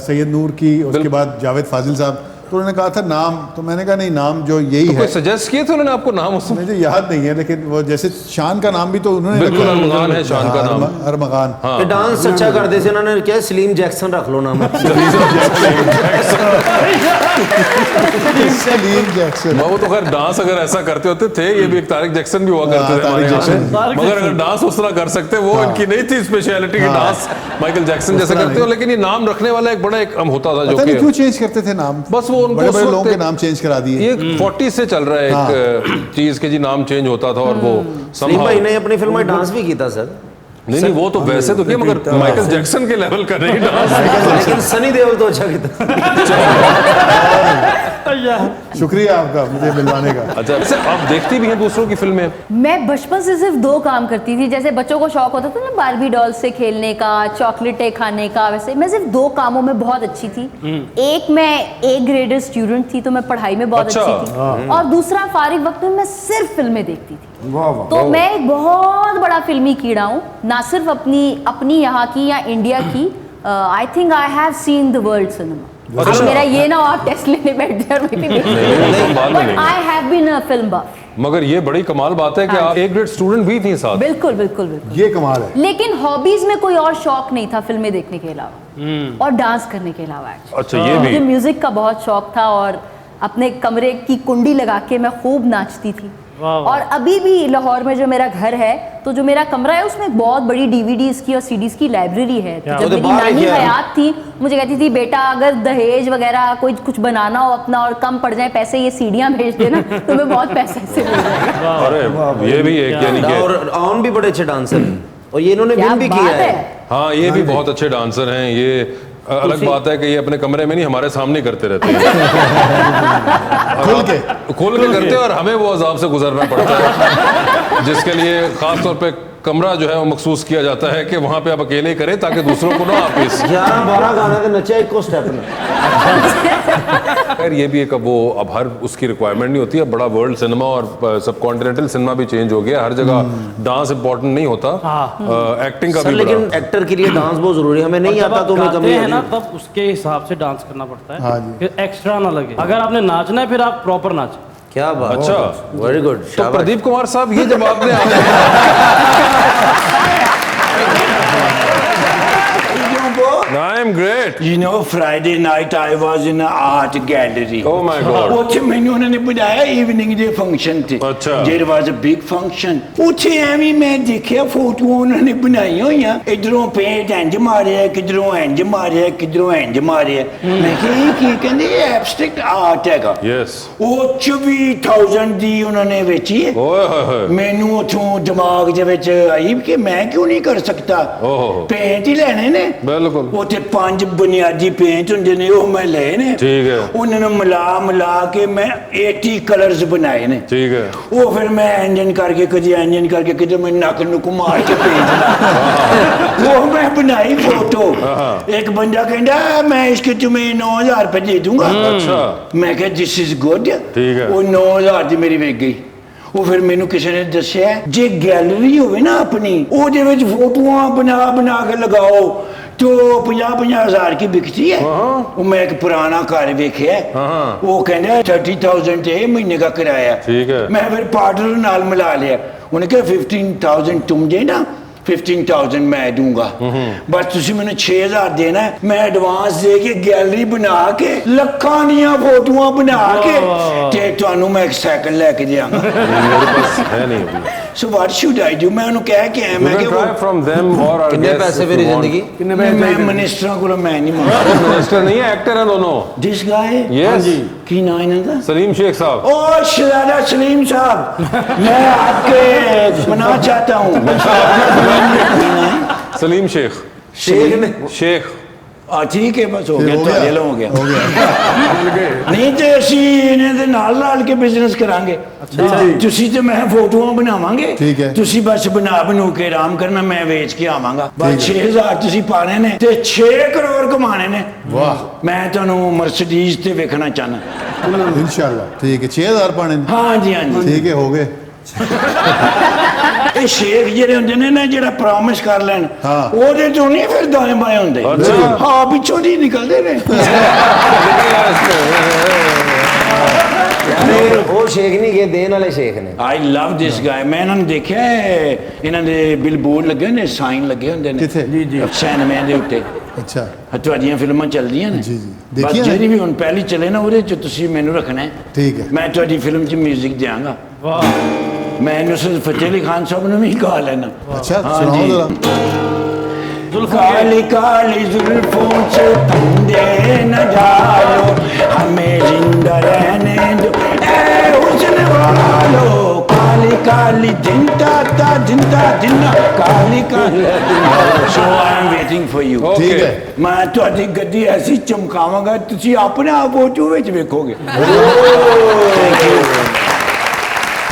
सैयद नूर की, उसके बाद जावेद फाजिल साहब तो उन्होंने कहा था नाम, तो मैंने कहा नहीं नाम जो यही कोई है। सजेस्ट किए थे उन्होंने आपको नाम उसमें? मुझे याद नहीं है, लेकिन वो जैसे शान का नाम भी तो उन्होंने बिल्कुल रखा। अरमगान है शान का नाम। अरमगान। ये डांस अच्छा करते थे, उन्होंने क्या सलीम जैक्सन रख लो नाम। सलीम जैक्सन। वो तो खैर डांस अगर ऐसा करते होते थे, ये भी एक तारिक जैक्सन भी हुआ करते थे हमारे तारिक यहाँ पे। जैक्सन। मगर अगर डांस उस तरह कर सकते, वो इनकी नहीं थी स्पेशलिटी की डांस माइकल जैक्सन जैसे करते हो। लेकिन ये नाम रखने वाला एक बड़ा एक होता था जो पता नहीं कि क्यों चेंज करते थे नाम, बस वो उनको बड़े उस बड़े वक्त लोगों के एक- नाम चेंज करा दिए। ये 40 से चल रहा है एक चीज के जी नाम चेंज होता था और वो सलीम somehow- भाई ने अपनी फिल्म में डांस भी किया सर, नहीं वो तो वैसे तो किया, मगर माइकल जैक्सन के लेवल का नहीं डांस। लेकिन सनी देओल तो अच्छा किया। शुक्रिया आपका मुझे मिलवाने का। अच्छा, वैसे आप देखती भी हैं दूसरों की फिल्में? मैं बचपन से सिर्फ 2 काम करती थी। जैसे बच्चों को शौक होता था ना बारबी डॉल से खेलने का, चॉकलेटें खाने का, वैसे मैं सिर्फ 2 कामों में बहुत अच्छी थी। एक मैं A ग्रेडर स्टूडेंट थी, तो मैं पढ़ाई में बहुत अच्छा। अच्छी थी, और दूसरा फारिग वक्त में मैं सिर्फ फिल्में देखती थी। वाह वाह। तो मैं एक बहुत बड़ा फिल्मी कीड़ा हूँ, ना सिर्फ अपनी यहाँ की या इंडिया की। I think I have seen the world cinema. अब मेरा ये ना हो आप टेस्ट लेने बैठ जाए और मैं भी नहीं, बाद में बट नहीं। I have been a film buff. मगर ये बड़ी कमाल बात है कि हाँ। आप A ग्रेड स्टूडेंट भी थी साथ। बिल्कुल बिल्कुल बिल्कुल। ये कमाल है। लेकिन हॉबीज में कोई और शौक नहीं था फिल्में देखने के अलावा और डांस करने के अलावा। अच्छा, ये मुझे भी। म्यूजिक का बहुत शौक था और अपने कमरे की कुंडी लगा के मैं खूब नाचती थी। और अभी भी लाहौर में जो मेरा घर है, तो जो मेरा कमरा है उसमें एक बहुत बड़ी DVDs की और CDs की लाइब्रेरी है। तो जब मेरी नानी हयात थी, मुझे कहती थी बेटा अगर दहेज वगैरह कोई कुछ बनाना हो अपना और कम पड़ जाए पैसे, ये सीढ़ियाँ भेज देना, तुम्हें बहुत पैसे से मिल जाएगा। अरे ये भी एक यानी कि और ऑन भी बड़े अच्छे डांसर हैं, और ये इन्होंने क्या विन भी बात किया है। हाँ, ये भी बहुत अच्छे डांसर हैं। ये अलग बात है कि ये अपने कमरे में नहीं हमारे सामने करते रहते हैं। खोल के करते हैं और हमें वो अजाब से गुजरना पड़ता है, जिसके लिए खास तौर पे कमरा जो है वो मखसूस किया जाता है कि वहां पे आप अकेले ही करें ताकि दूसरों को ना आप इस 11-12 गाना तो नचा एक को स्टेप में। खैर ये भी एक अब वो अब हर उसकी रिक्वायरमेंट नहीं होती है। अब बड़ा वर्ल्ड सिनेमा और सब कॉन्टिनेंटल सिनेमा भी चेंज हो गया। हर जगह डांस इंपॉर्टेंट नहीं होता, एक्टिंग का सर भी लेकिन बड़ा। एक्टर के लिए डांस बहुत जरूरी है, हमें नहीं आता तो हमें कमी है ना, आती है। तब उसके हिसाब से डांस करना पड़ता है। हाँ जी। फिर एक्स्ट्रा ना लगे। अगर आपने नाचना है फिर आप प्रॉपर नाचें। क्या बात। अच्छा, वेरी गुड। तो प्रदीप कुमार साहब ये जब आपने I am great. You know, Friday night I was in an art gallery. Oh my God. ਉੱਥੇ ਮੈਨੂੰ ਉਹਨਾਂ ਨੇ ਬੁਲਾਇਆ ਈਵਨਿੰਗ ਦੇ ਫੰਕਸ਼ਨ ਤੇ। ਅੱਛਾ। There was a big function. ਉੱਥੇ ਐਵੇਂ ਮੈਂ ਦੇਖਿਆ ਫੋਟੋਆਂ ਉਹਨਾਂ ਨੇ ਬਣਾਈਆਂ ਹੋਈਆਂ, ਇਧਰੋਂ ਪੇਂਟ ਇੰਜ ਮਾਰਿਆ, ਕਿਧਰੋਂ ਇੰਜ ਮਾਰਿਆ, ਕਿਧਰੋਂ ਇੰਜ ਮਾਰਿਆ। ਮੈਂ ਕਿਹਾ ਇਹ ਕੀ? ਕਹਿੰਦੇ ਇਹ ਐਬਸਟ੍ਰੈਕਟ ਆਰਟ ਹੈਗਾ। Yes. ਉਹ 24,000 ਦੀ ਉਹਨਾਂ ਨੇ ਵੇਚੀ ਹੈ। ओए होए होए। ਮੈਨੂੰ ਉਥੋਂ ਦਿਮਾਗ ਦੇ ਵਿੱਚ ਆਈ ਕਿ ਮੈਂ ਕਿਉਂ ਨਹੀਂ ਕਰ ਸਕਦਾ। ਓਹ। ਪੇਂਟ ਹੀ ਲੈਣੇ ਨੇ। ਬਿਲਕੁਲ। ਉੱਥੇ 5 ਬੁਨਿਆਦੀ ਪੇਂਟ ਹੁੰਦੇ ਨੇ, ਉਹ ਮੈਂ ਲਏ ਨੇ। ਠੀਕ ਹੈ। ਉਹਨਾਂ ਨੂੰ ਮਿਲਾ ਕੇ ਮੈਂ 80 ਕਲਰਸ ਬਣਾਏ ਨੇ। ठीक है। ਉਹ ਫਿਰ ਮੈਂ ਇੰਜਨ ਕਰਕੇ ਕਦੀ ਇੰਜਨ ਕਰਕੇ ਕਿਤੇ ਮੈਂ ਨੱਕ ਨੂੰ ਘੁਮਾ ਕੇ ਪੇਂਟ ਉਹ ਮੈਂ ਬਣਾਈ ਫੋਟੋ। ਇੱਕ ਬੰਦਾ ਕਹਿੰਦਾ ਮੈਂ ਇਸਕੇ तुम्हें 9,000 रुपए दे दूंगा। अच्छा। ਮੈਂ ਕਿਹਾ ਦਿਸ ਇਜ਼ ਗੁੱਡ। ਠੀਕ ਹੈ। ਉਹ 9,000 ਦੀ ਮੇਰੀ ਵੇਚ ਗਈ। ਉਹ ਫਿਰ ਮੈਨੂੰ ਕਿਸੇ ਨੇ ਦੱਸਿਆ ਜੇ ਗੈਲਰੀ ਹੋਵੇ ਨਾ ਆਪਣੀ, ਉਹਦੇ ਵਿੱਚ ਫੋਟੋਆਂ ਬਣਾ ਕੇ ਲਗਾਓ तो 50-50 हज़ार की बिकती है। वो मैं एक पुराना घर वेखिया, वो कहना 30,000 ते महीने का किराया। ठीक है। मैं फिर पार्टनर नाल मिला लिया, उन्हें कहा 15,000 तुम देना, 15,000 मैं दूंगा, बस तुसी मैंने 6,000 देना है। मैं एडवांस दे के गैलरी बना के ਲੱਖਾਂ ਦੀਆਂ ਫੋਟੋਆਂ ਬਣਾ ਕੇ ਤੇ ਤੁਹਾਨੂੰ ਮੈਂ ਇੱਕ ਸਾਈਕਲ ਲੈ ਕੇ ਦਿਆਂਗਾ। मेरे पास है नहीं अभी। So what should I do? मैं ਉਹਨੂੰ ਕਹਿ ਕੇ ਆਇਆ, You ਮੈਂ can ਕਿ try from them or our कितने guests पैसे if मेरी you want. जिंदगी? मैं मिनिस्टਰਾਂ ਕੋਲੋਂ मैं नहीं मांगता। अरे मिनिस्टर नहीं है, एक्टर है दोनों। This guy? Yes। की नाम है इनका? सलीम शेख साहब। ओ शहजादा सलीम साहब, मैं आपके मना चाहता हूँ। सलीम शेख। शेख ने शेख। ठीक है, बस हो गया, हो ਤੁਹਾਡੇ गया। ਨਾਲ ਹੋ ਗਿਆ। हो गया। ਨਹੀਂ ਤੇ ਅਸੀਂ ਇਹਨਾਂ ਦੇ ਨਾਲ ਕੇ ਬਿਜ਼ਨਸ ਕਰਾਂਗੇ। ਤੁਸੀਂ ਤੇ ਮੈਂ ਫੋਟੋਆਂ ਬਣਾਵਾਂਗੇ, ਠੀਕ ਹੈ। ਤੁਸੀਂ ਬਸ ਬਣੂ ਕੇ ਆਰਾਮ ਕਰਨਾ, ਮੈਂ ਵੇਚ ਕੇ ਆਵਾਂਗਾ। ਬਸ 6,000 ਤੁਸੀਂ ਪਾਣੇ ਨੇ ਤੇ 6 ਕਰੋੜ ਕਮਾਣੇ ਨੇ। वाह। ਮੈਂ ਤੁਹਾਨੂੰ ਮਰਸੀਡੀਜ਼ ਤੇ ਵੇਖਣਾ ਚਾਹਨਾ। इंशाल्लाह ठीक है। 6,000 पाने। हाँ जी, हाँ जी। ठीक है, हो गए। ਇਹ ਸ਼ੇਖ ਜਿਹੜੇ ਹੁੰਦੇ ਨੇ ਨਾ ਜਿਹੜਾ ਪ੍ਰੋਮਿਸ ਕਰ ਲੈਣ ਹਾਂ। ਉਹਦੇ ਚੋਂ ਨਹੀਂ ਫਿਰ ਦਾएं ਬਾएं ਹੁੰਦੇ ਹਾਂ ਪਿੱਛੋਂ ਦੀ ਨਿਕਲਦੇ ਨੇ वो शेख नहीं गए देन वाले शेख ने ਆਈ ਲਵ ਦਿਸ ਗਾਇ ਮੈਂ ਇਹਨਾਂ ਨੂੰ ਦੇਖਿਆ ਹੈ, ਇਹਨਾਂ ਦੇ ਬਿਲਬੋਰਡ ਲੱਗੇ ਨੇ ਸਾਈਨ ਲੱਗੇ ਹੁੰਦੇ ਨੇ ਕਿੱਥੇ? ਜੀ ਸਿਨੇਮੇ ਦੇ ਉੱਤੇ अच्छा ਤੁਹਾਡੀਆਂ ਫਿਲਮਾਂ ਚੱਲਦੀਆਂ ਨੇ ਜੀ, ਜੀ। ਬਸ ਦੇਖੀਆਂ ਨੇ? ਜਿਹੜੀ ਵੀ ਹੁਣ ਪਹਿਲੀ ਚੱਲੇ ਨਾ ਉਹਦੇ ਚ ਤੁਸੀਂ ਮੈਨੂੰ ਰੱਖਣਾ ਹੈ ठीक है ਮੈਂ ਤੁਹਾਡੀ ਫਿਲਮ 'ਚ 뮤직 ਦਿਆਂਗਾ ਮੈਂ ਨੁਸਰਤ ਫਤਿਹ ਅਲੀ ਖਾਨ ਸਾਹਿਬ ਨੂੰ ਵੀ ਗਾ ਲੈਣਾ अच्छा हाँ सुनाओ जी। जरा काली काली जुल्फों से तंदे न जाओ हमें जिंदा रहने दो ए हुस्न वालो काली काली जिंदा जिंदा काली काली so I am waiting for you ठीक है मैं ਤੁਹਾਡੀ ਗੱਡੀ ਐਸੀ ਚਮਕਾਵਾਂਗਾ ਤੁਸੀਂ ਆਪਣੇ ਆਪ ਫੋਟੋ ਵਿੱਚ ਵੇਖੋਗੇ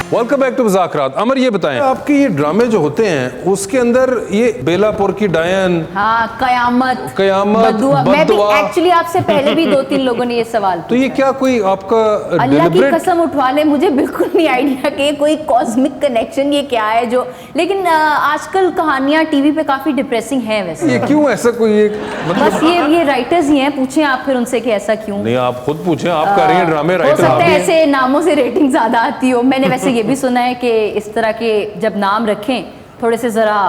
वेलकम बैक टू मुज़ाकरात। अमर ये बताएं, आपके ये ड्रामे जो होते हैं उसके अंदर ये बेलापुर की डायन, हाँ कयामत कयामत, बद्दुआ मैं भी बद्दुआ। एक्चुअली आपसे पहले भी 2-3 लोगों ने ये सवाल तो ये क्या कोई आपका अल्लाह की deliberate- कसम उठवा ले मुझे बिल्कुल नहीं आइडिया कि कोई कॉस्मिक कनेक्शन ये क्या है जो लेकिन आजकल कहानियां टीवी पे काफी डिप्रेसिंग है वैसे ये क्यों ऐसा कोई एक बस मतलब ये राइटर्स ही हैं पूछें आप फिर उनसे कि ऐसा क्यों नहीं आप खुद पूछें, आप कर रही हैं ड्रामे हो राइटर आप सकता भी है हैं। ऐसे नामों से रेटिंग ज्यादा आती हो मैंने वैसे ये भी सुना है कि इस तरह के जब नाम रखें थोड़े से जरा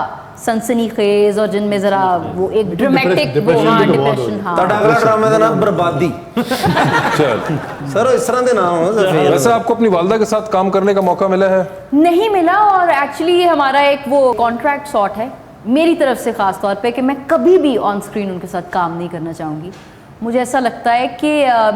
सनसनीखेज और जिनमें जरा वो एक ड्रामेटिक डिप्रेशन हाँ ਤੁਹਾਡਾ ਅਗਲਾ ਡਰਾਮੇ ਦਾ ਨਾਮ ਬਰਬਾਦੀ चल सर इस तरह के नाम हो सफेद वैसे आपको अपनी वालदा के साथ काम करने का मौका मिला है? नहीं मिला और एक्चुअली ये हमारा एक वो कॉन्ट्रैक्ट सॉर्ट है मेरी तरफ से खास तौर पे कि मैं कभी भी ऑन स्क्रीन उनके साथ काम नहीं करना चाहूँगी मुझे ऐसा लगता है कि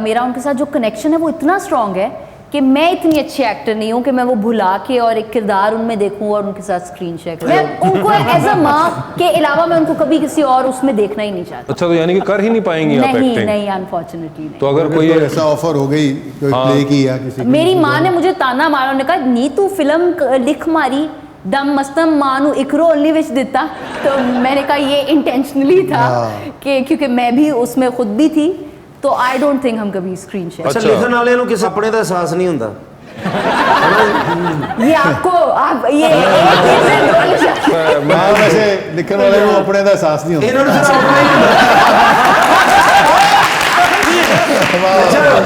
मेरा उनके साथ जो कनेक्शन है वो इतना स्ट्रॉन्ग है कि मैं इतनी अच्छी एक्टर नहीं हूँ कि मैं वो भुला के और एक किरदार उनमें देखूँ और उनके साथ स्क्रीन शेयर करूँ मैं उनको एज अ माँ के अलावा मैं उनको कभी किसी और उसमें देखना ही नहीं चाहती अच्छा तो यानी कि कर ही नहीं पाएंगी आप नहीं एक्टिंग? नहीं अनफॉर्चुनेटली नहीं तो अगर कोई ऐसा ऑफर हो गई कोई प्ले की या किसी की मेरी माँ ने मुझे ताना मारा उन्होंने कहा नी तू फिल्म लिख मारी दम मस्तम मां नू एक रोल नहीं विच दिता तो मैंने कहा ये इंटेंशनली था कि क्योंकि मैं भी उसमें खुद भी थी तो आई डोंट थिंक हम कभी स्क्रीन शेयर अच्छा लिखण वाले ਨੂੰ ਕਿਸੇ ਆਪਣੇ ਦਾ ਅਹਿਸਾਸ ਨਹੀਂ ਹੁੰਦਾ ये आपको आप ये एक से दो निशान। हाँ वैसे लिखने वाले को अपने का एहसास नहीं होता ਇਹਨਾਂ ਨੂੰ ਸਿਰਫ ਆਪਣਾ ਹੀ ਹੁੰਦਾ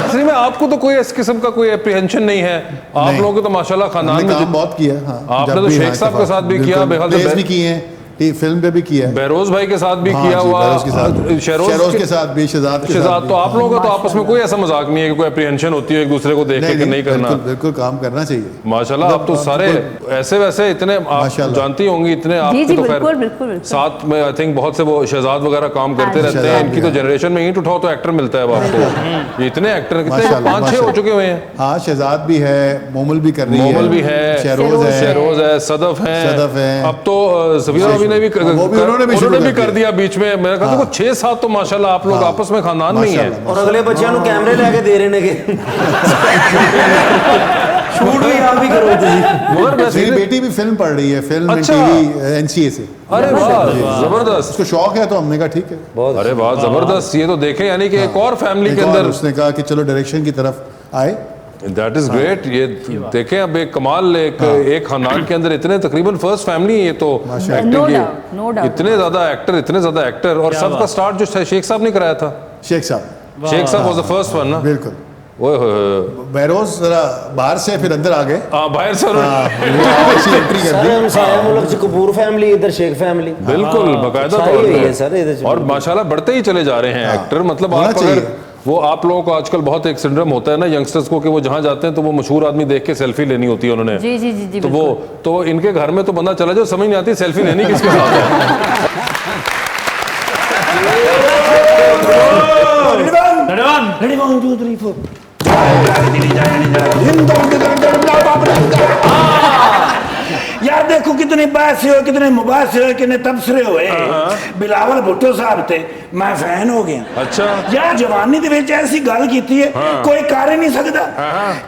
असली में आपको तो कोई इस किस्म का कोई एप्रीहेंशन नहीं है आप नहीं। लोगों को तो माशाल्लाह खानदान हमने में काम बहुत किया हाँ आपने जब तो भी शेख हाँ, साहब के साथ भी बिल्कुल, किया, बेहद प्लेस भी किए हैं फिल्म पे भी किया है बहरोज भाई के साथ भी हाँ किया जी, हुआ बहरोज के साथ शहरोज के साथ भी शहजाद के शहजाद साथ तो आप लोगों का तो आपस में कोई ऐसा मजाक नहीं है कि कोई एप्रीहेंशन होती है एक दूसरे को देख के कि नहीं करना बिल्कुल बिल्कुल काम करना चाहिए माशाल्लाह आप तो सारे ऐसे वैसे इतने आप माशाल्लाह। जानती होंगी इतने जी आपके जी तो बिल्कुल खैर बिल्कुल बिल्कुल। साथ में आई थिंक बहुत से वो शहजाद वगैरह काम करते हाँ, रहते हैं शहजाद इनकी भी तो हैं। जनरेशन में ईंट उठाओ तो एक्टर मिलता है अब आपको ये इतने एक्टर कितने माशाल्लाह, 5-6 हो माशाल्लाह। चुके हुए हैं हाँ शहजाद भी है मोमल भी कर रही है मोमल भी है शहरोज है शहरोज है सदफ है अब तो सफीरा भाभी ने भी वो भी उन्होंने भी शुरू कर कर दिया बीच में मैंने कहा देखो 6-7 तो माशाल्लाह आप लोग आपस में खानदान में ही है माशाल्लाह। और अगले बच्चों ਨੂੰ ਕੈਮਰੇ ਲੈ ਕੇ ਦੇ ਰਹੇ ਨੇਗੇ शूट भी आप ही करो तुम मगर वैसे मेरी बेटी भी फिल्म पढ़ रही है फिल्म एंड अच्छा। टीवी एनसीए से अरे वाह जबरदस्त उसको शौक है तो हमने कहा ठीक है अरे वाह जबरदस्त ये तो देखें यानी कि एक और फैमिली एक के और अंदर उसने कहा कि चलो डायरेक्शन की तरफ आए दैट इज ग्रेट ये देखें अब एक कमाल एक खानदान के अंदर इतने तकरीबन फर्स्ट फैमिली है ये तो No एक्टिंग doubt, no की doubt. इतने ज्यादा एक्टर और सबका स्टार्ट जो शेख साहब ने कराया था शेख साहब शेख साहब वाज द फर्स्ट वन ना बिल्कुल ओए होए बहरोज जरा बाहर से फिर अंदर आ गए बाहर से अच्छी एंट्री कर सारे दी हम सारे मुल्क च कपूर फैमिली इधर शेख फैमिली बिल्कुल बाकायदा अच्छाई तौर हुई है पे सर ਇਹਦੇ ਚ और माशाल्लाह बढ़ते ही चले जा रहे हैं एक्टर मतलब होना आप अगर चाहिए। वो आप लोगों को आजकल बहुत एक सिंड्रोम होता है ना यंगस्टर्स को कि वो जहाँ जाते हैं तो वो मशहूर आदमी देख के सेल्फी लेनी होती है उन्होंने जी जी जी जी तो वो तो इनके घर में तो बंदा चला जाए समझ नहीं आती सेल्फी लेनी किसके साथ है Ready, 1, 2, 3, 4. यार देखो कितने बहस हुए कितने मुबासे हुए कितने तबसरे हुए बिलावल भुट्टो साहब थे मैं फैन हो गया अच्छा यार जवानी दे विच ऐसी गल कीती है कोई कर ही नहीं सकता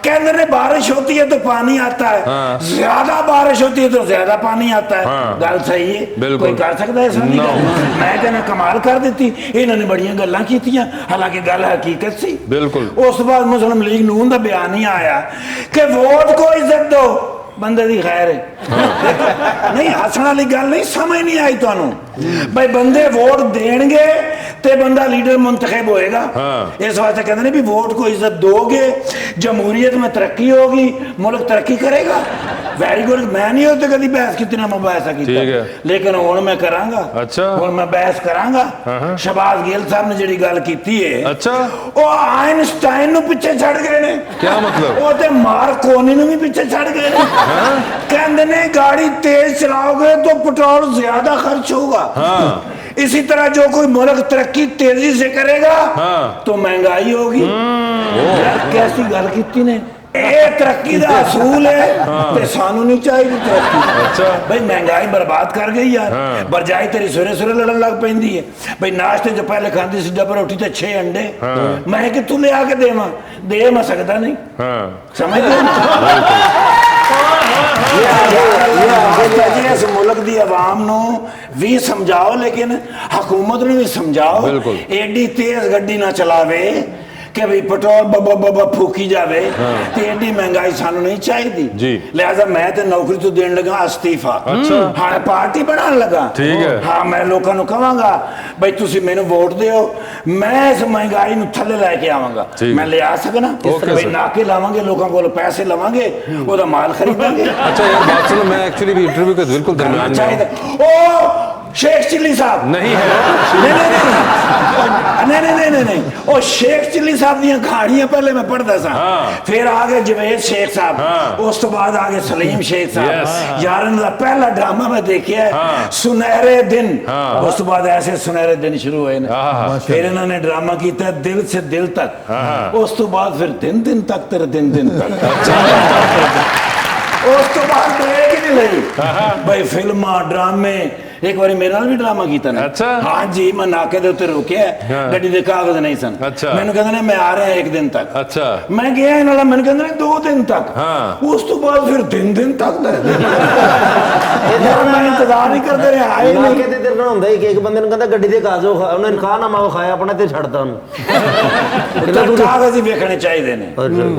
कहते ने बारिश होती है तो पानी आता है ज्यादा बारिश होती है तो ज्यादा पानी आता है गल सही है बिल्कुल। कोई कर सकता है ऐसा नहीं गल मैं कहना कमाल कर दी इन्होंने बड़ियां गल्लां कीतियां हालांकि गल हकीकत सी बिल्कुल उस बाद मुस्लिम लीग नून का बयान ही आया कि वोट को इज्जत दो ਬੰਦੇ ਦੀ ਖੈਰ ਹੈ ਨਹੀਂ ਹੱਸਣ ਵਾਲੀ ਗੱਲ ਨਹੀਂ ਸਮਝ ਨਹੀਂ ਆਈ ਤੁਹਾਨੂੰ ਬਈ ਬੰਦੇ ਵੋਟ ਦੇਣਗੇ ਤੇ ਬੰਦਾ ਲੀਡਰ ਮੁੰਤਖਬ ਹੋਏਗਾ ਇਸ ਵਾਸਤੇ ਕਹਿੰਦੇ ਨੇ ਵੀ ਵੋਟ को इज्जत दोगे जमहूरियत में तरक्की होगी मुल्क तरक्की करेगा वेरी गुड मैं नहीं होते कभी बहस की मैं बहस की लेकिन हुण मैं करांगा अच्छा हुण मैं बहस करांगा शहबाज गिल साहब ने जिहड़ी गल कीती है अच्छा वो आइनस्टाइन नु पीछे छड़ गए ने क्या मतलब वो ते मार्कोनी नु भी पीछे छड़ गए ने कहंदे ने गाड़ी तेज चलाओगे तो पेट्रोल ज्यादा खर्च होगा इसी तरह जो कोई मुल्क तरक्की तेजी से करेगा तो महंगाई होगी यार कैसी गल की ने तरक्की का असूल है ते सानू नहीं चाहिए तरक्की अच्छा भाई महंगाई बर्बाद कर गई यार बरजाई तेरी सवेरे सवेरे लड़न लग पैंदी है भाई नाश्ते जो पहले खाती सी डबल रोटी ते 6 अंडे मैं कि तू ले आके देवा दे मैं सकता नहीं समझ इस मुल्क दी आवाम नो भी समझाओ लेकिन हुकूमत ने भी समझाओ एडी तेज गड्डी ना चलावे कि भाई पेट्रोल बब्बा बब्बा फूकी जावे ते एडी महंगाई सानू नहीं चाहिए लिहाजा मैं ते नौकरी तो देने लगा इस्तीफा हाँ पार्टी बनाने लगा हाँ मैं लोगों को कहांगा भाई तुसी मैनू वोट दियो मैं इस महंगाई नू थल्ले लेके आवांगा मैं ले आ सकना भाई नाके लावांगे लोगों को पैसे लवांगे ओदा माल खरीदांगे अच्छा यार बात सुनो मैं एक्चुअली भी इंटरव्यू के बिल्कुल दरमियान में ओ शेख चिल्ली साहब नहीं है नहीं ओ शेख चिल्ली साहब दी कहानियां पहले मैं पढ़दा सा फिर आ गए जवेद शेख साहब उस तो बाद आ गए सलीम शेख साहब यार इनका पहला ड्रामा मैं देखिया सुनहरे दिन उस तो बाद ऐसे सुनहरे दिन शुरू हुए फिर इन्होंने ड्रामा किया दिल से दिल तक उस तो बाद फिर दिन दिन तक तेरे दिन दिन तक उस तो बाद ब्रेक ही नहीं लगी भाई फिल्मा ड्रामे एक बार मेरे नाल भी ड्रामा कीता ने अच्छा हाँ जी मैं नाके दे उत्ते रुके गड्डी दे कागज नहीं सन अच्छा मैंने कहंदे ने मैं आ रहा 1 दिन तक अच्छा मैं गया इन्हां मैंने कहंदे ने 2 दिन तक उस तो बाद फिर दिन तक यार मैं इंतजार नहीं करते रहे आए नहीं नाके ते तेरे हुंदा ही कि एक बंदे ने कहंदा गड्डी दे कागज उन्होंने कानामा विखाया अपने ते छड़ता उन्होंने कागज ही वेखने चाहिए ने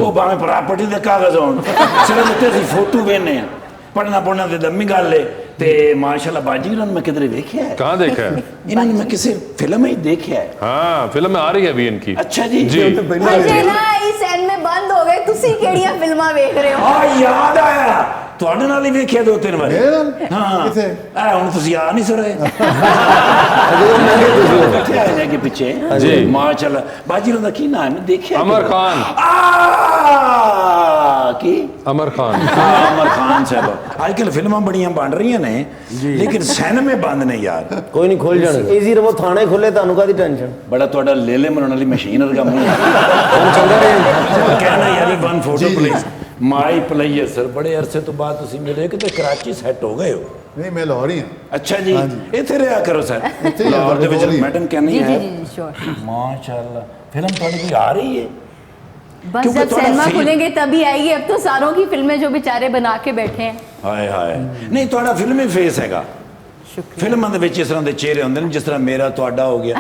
वो भावें प्रॉपर्टी दे कागज होण सिर्फ उत्ते सी फोटो वेने पढ़ना पढ़ना ते दम्मी गल है ते माशाल्लाह बाजी इन्होंने मैं किधरे देखा है कहाँ देखा है इन्होंने मैं किसी फिल्म में ही देखा है हाँ फिल्म में आ रही है अभी इनकी अच्छा जी अजय ना इस एंड में बंद हो गए तुसी केड़ियां फिल्मां देख रहे हो हाँ याद आया ਤੁਹਾਡੇ ਨਾਲ ਹੀ ਵੇਖਿਆ 2-3 ਵਾਰ ਹਾਂ ਕਿੱਥੇ ਆ ਹੁਣ ਤੁਸੀਂ ਆ ਨਹੀਂ ਸਰੇ ਬੈਠੇ ਆਏ ਨੇ ਕਿ ਪਿੱਛੇ ਜੀ ਮਾਸ਼ਾਅੱਲਾ ਬਾਜੀ ਦਾ ਕੀ ਨਾਮ ਹੈ ਦੇਖਿਆ ਅਮਰ ਖਾਨ ਕੀ ਅਮਰ ਖਾਨ ਅਮਰ ਖਾਨ ਸਾਹਿਬ ਅੱਜਕੱਲ ਫਿਲਮਾਂ ਬੜੀਆਂ ਬਣ ਰਹੀਆਂ ਨੇ ਲੇਕਿਨ ਸਿਨੇਮੇ ਬੰਦ ਨੇ ਯਾਰ ਕੋਈ ਨਹੀਂ ਖੁੱਲ ਜਾਣਗੇ ਈਜ਼ੀ ਰਵੋ ਥਾਣੇ ਖੁੱਲੇ ਤੁਹਾਨੂੰ ਕਾਦੀ ਟੈਨਸ਼ਨ ਬੜਾ ਤੁਹਾਡਾ ਲੇਲੇ ਮਰਾਉਣ ਵਾਲੀ ਮਸ਼ੀਨ ਵਰਗਾ ਮੂੰਹ ਹੁਣ ਚੰਗਾ ਰਹੇ ਕਹਿਣਾ ਯਾਰ one photo please my player sir ਬੜੇ ਅਰਸੇ ਤੋਂ ਬਾਅਦ ਤੁਸੀਂ ਮਿਲੇ ਕਿਤੇ ਕਰਾਚੀ ਸੈੱਟ ਹੋ ਗਏ ਹੋ नहीं मैं लाहौर ही हूँ अच्छा जी ਇੱਥੇ ਰਿਹਾ ਕਰੋ ਸਰ ਲਾਹੌਰ ਦੇ ਵਿੱਚ ਮੈਡਮ ਕਹਿੰਦੀ ਹੈ जी श्योर माशाल्लाह फिल्म थोड़ी कोई आ रही है बस जब सिनेमा खुलेंगे तभी आएगी अब तो सारों की फिल्में जो बेचारे बना के बैठे हैं हाय हाय नहीं थोड़ा फिल्मी फेस हैगा ਫਿਲਮਾਂ ਦੇ ਵਿੱਚ ਇਸ ਤਰ੍ਹਾਂ ਦੇ ਚਿਹਰੇ ਹੁੰਦੇ ਨੇ ਜਿਸ ਤਰ੍ਹਾਂ ਮੇਰਾ ਤੁਹਾਡਾ ਹੋ ਗਿਆ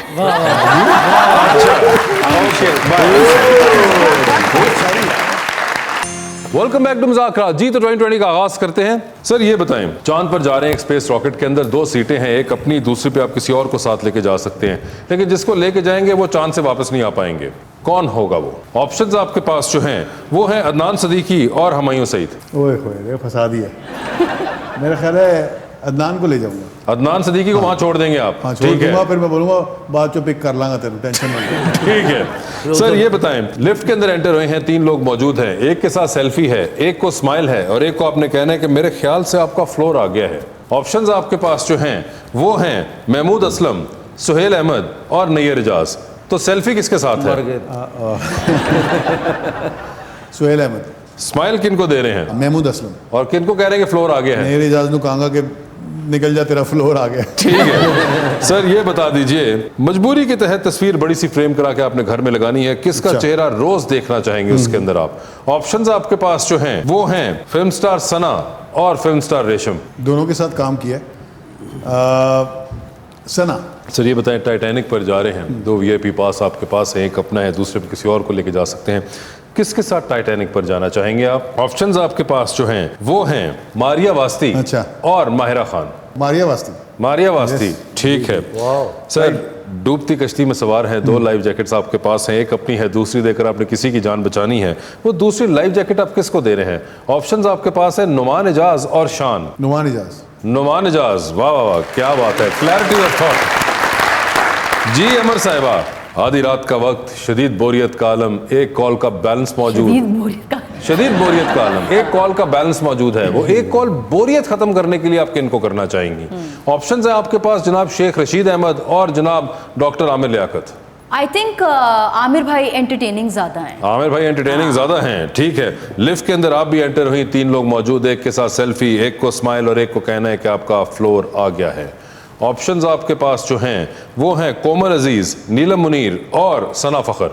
वेलकम बैक टू मुज़ाकरात जी। तो 2020 का आगाज करते हैं। सर ये बताएं, चांद पर जा रहे हैं एक स्पेस रॉकेट के अंदर 2 सीटें हैं, एक अपनी दूसरी पे आप किसी और को साथ लेके जा सकते हैं, लेकिन जिसको लेके जाएंगे वो चांद से वापस नहीं आ पाएंगे। कौन होगा वो? ऑप्शंस आपके पास जो हैं वो हैं अदनान सदीकी और हुमायूं सईद। ओए होए फंसा दिया मेरा ख्याल है अदनान को ले जाऊंगा। अदनान सदीकी को वहां छोड़ देंगे आप? हाँ, छोड़ दूंगा, फिर मैं बोलूंगा बाद जो पिक कर लांगा तेरे, टेंशन मत ले। ठीक है सर ये बताएं, लिफ्ट के अंदर एंटर हुए हैं, 3 लोग मौजूद हैं, एक के साथ सेल्फी है, एक को स्माइल है और एक को आपने कहना है कि मेरे ख्याल से आपका फ्लोर आ गया है। ऑप्शंस आपके पास जो हैं वो हैं महमूद असलम, सुहेल अहमद और नैयर इजाज। तो सेल्फी किसके साथ है? सुहेल अहमद। स्माइल किन को दे रहे हैं? महमूद असलम। और किन को कह रहे हैं कि फ्लोर आ गया है? नैयर इजाज को कहूंगा कि निकल जा तेरा फ्लोर आ गया। ठीक है सर ये बता दीजिए, मजबूरी के तहत तस्वीर बड़ी सी फ्रेम करा के आपने घर में लगानी है, किसका चेहरा रोज देखना चाहेंगे उसके अंदर आप? ऑप्शंस आपके पास जो हैं वो हैं फिल्म स्टार सना और फिल्म स्टार रेशम। दोनों के साथ काम किया। सना। सर ये बताएं, टाइटैनिक पर जा रहे हैं, 2 VIP पास आपके पास है, एक अपना है, दूसरे पे किसी और को लेके जा सकते हैं, किसके साथ टाइटैनिक पर जाना चाहेंगे आप? ऑप्शंस आपके पास जो हैं वो हैं मारिया वास्ती अच्छा। और माहिरा खान। मारिया वास्ती। मारिया वास्ती, ठीक है। सर डूबती कश्ती में सवार हैं, 2 लाइफ जैकेट्स आपके पास हैं, एक अपनी है, दूसरी देकर आपने किसी की जान बचानी है, वो दूसरी लाइफ जैकेट आप किसको दे रहे हैं? ऑप्शंस आपके पास है नुमान एजाज और शान। नुमान एजाज। नुमान एजाज, वाह वाह वाह, क्या बात है, क्लैरिटी ऑफ थॉट। जी अमर साहिबा, आधी रात का वक्त, शदीद बोरियत का आलम, एक कॉल का बैलेंस मौजूद, शदीद बोरियत का आलम, एक कॉल का बैलेंस मौजूद है, वो एक कॉल बोरियत खत्म करने के लिए आप किनको करना चाहेंगी? ऑप्शंस है आपके पास जनाब शेख रशीद अहमद और जनाब doctor Aamir Liaquat. I think Aamir भाई एंटरटेनिंग ज्यादा हैं। आमिर भाई एंटरटेनिंग ज्यादा हैं, ठीक है। लिफ्ट के अंदर आप भी एंटर हुई, 3 लोग मौजूद, एक के साथ सेल्फी, एक को स्माइल और एक को कहना है कि आपका फ्लोर आ गया है। ऑप्शंस आपके पास जो हैं वो हैं कोमल अजीज, नीलम मुनीर और सना फखर।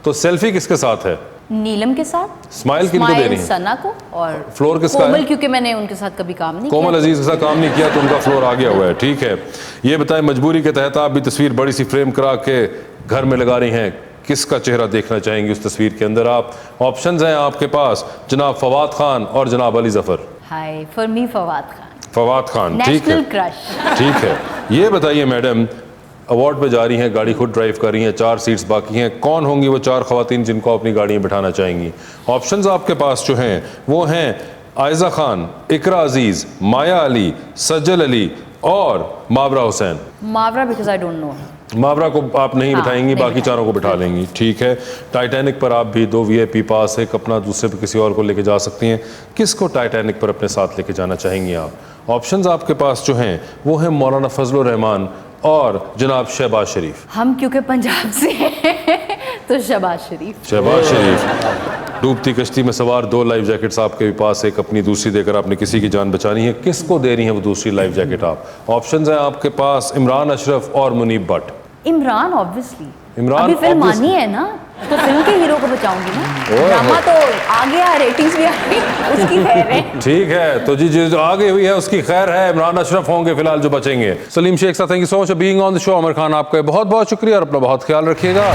तो सेल्फी किसके साथ है? नीलम के साथ। स्माइल किनको देनी है? सना को। और फ्लोर किसका है? कोमल, क्योंकि मैंने उनके साथ कभी काम नहीं किया। कोमल अजीज के साथ काम नहीं किया तो उनका फ्लोर आ गया हुआ है, ठीक है। ये बताएं, मजबूरी के तहत आप भी तस्वीर बड़ी सी फ्रेम करा के घर में लगा रही हैं, किसका चेहरा देखना चाहेंगी उस तस्वीर के अंदर आप? ऑप्शंस हैं आपके पास जनाब फवाद खान और जनाब अली जफर। हाय, फॉर मी फवाद खान। फवाद खान, ठीक है, नेशनल क्रश। ठीक है। ये बताइए मैडम, अवार्ड पे जा रही हैं, गाड़ी खुद ड्राइव कर रही हैं, 4 सीट्स बाकी हैं, कौन होंगी वो 4 खवातीन जिनको अपनी गाड़ी में बिठाना चाहेंगी? ऑप्शंस आपके पास जो हैं वो हैं आयजा खान, इकरा अजीज, माया अली, सज्जल अली और Mawra Hocane. Mawra, because I don't know. Mawra को आप नहीं बिठाएंगी, नहीं बाकी चारों को बिठा लेंगी, ठीक है। टाइटैनिक पर आप भी 2 VIP पास, एक अपना, दूसरे पे किसी और को लेके जा सकती हैं, किसको टाइटैनिक पर अपने साथ लेके जाना चाहेंगी आप? ऑप्शंस आपके पास जो हैं वो हैं मौलाना फजलुर रहमान और जनाब शहबाज शरीफ। हम क्योंकि पंजाब से हैं तो शहबाज शरीफ। शहबाज शरीफ। डूबती कश्ती में सवार, 2 लाइफ जैकेट्स आपके भी पास, एक अपनी, दूसरी देकर आपने किसी की जान बचानी है, किसको दे रही हैं वो दूसरी लाइफ जैकेट आप? ऑप्शंस हैं आपके पास इमरान अशरफ और मुनीब भट्ट। इमरान ऑब्वियसली। इमरान अभी फिल्म obviously। आनी है ना, तो फिल्म के हीरो को बचाऊंगी ना। ड्रामा तो आ गया, रेटिंग्स भी आ गई, उसकी खैर है। ठीक है, तो जी जो आगे हुई है उसकी खैर है, इमरान अशरफ होंगे फिलहाल जो बचेंगे। सलीम शेख साहब, thank you so much for being on the show. Aamir Khan, आपका बहुत बहुत शुक्रिया और अपना बहुत ख्याल रखिएगा।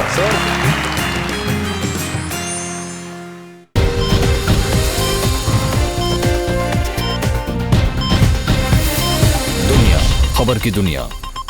दुनिया खबर की दुनिया।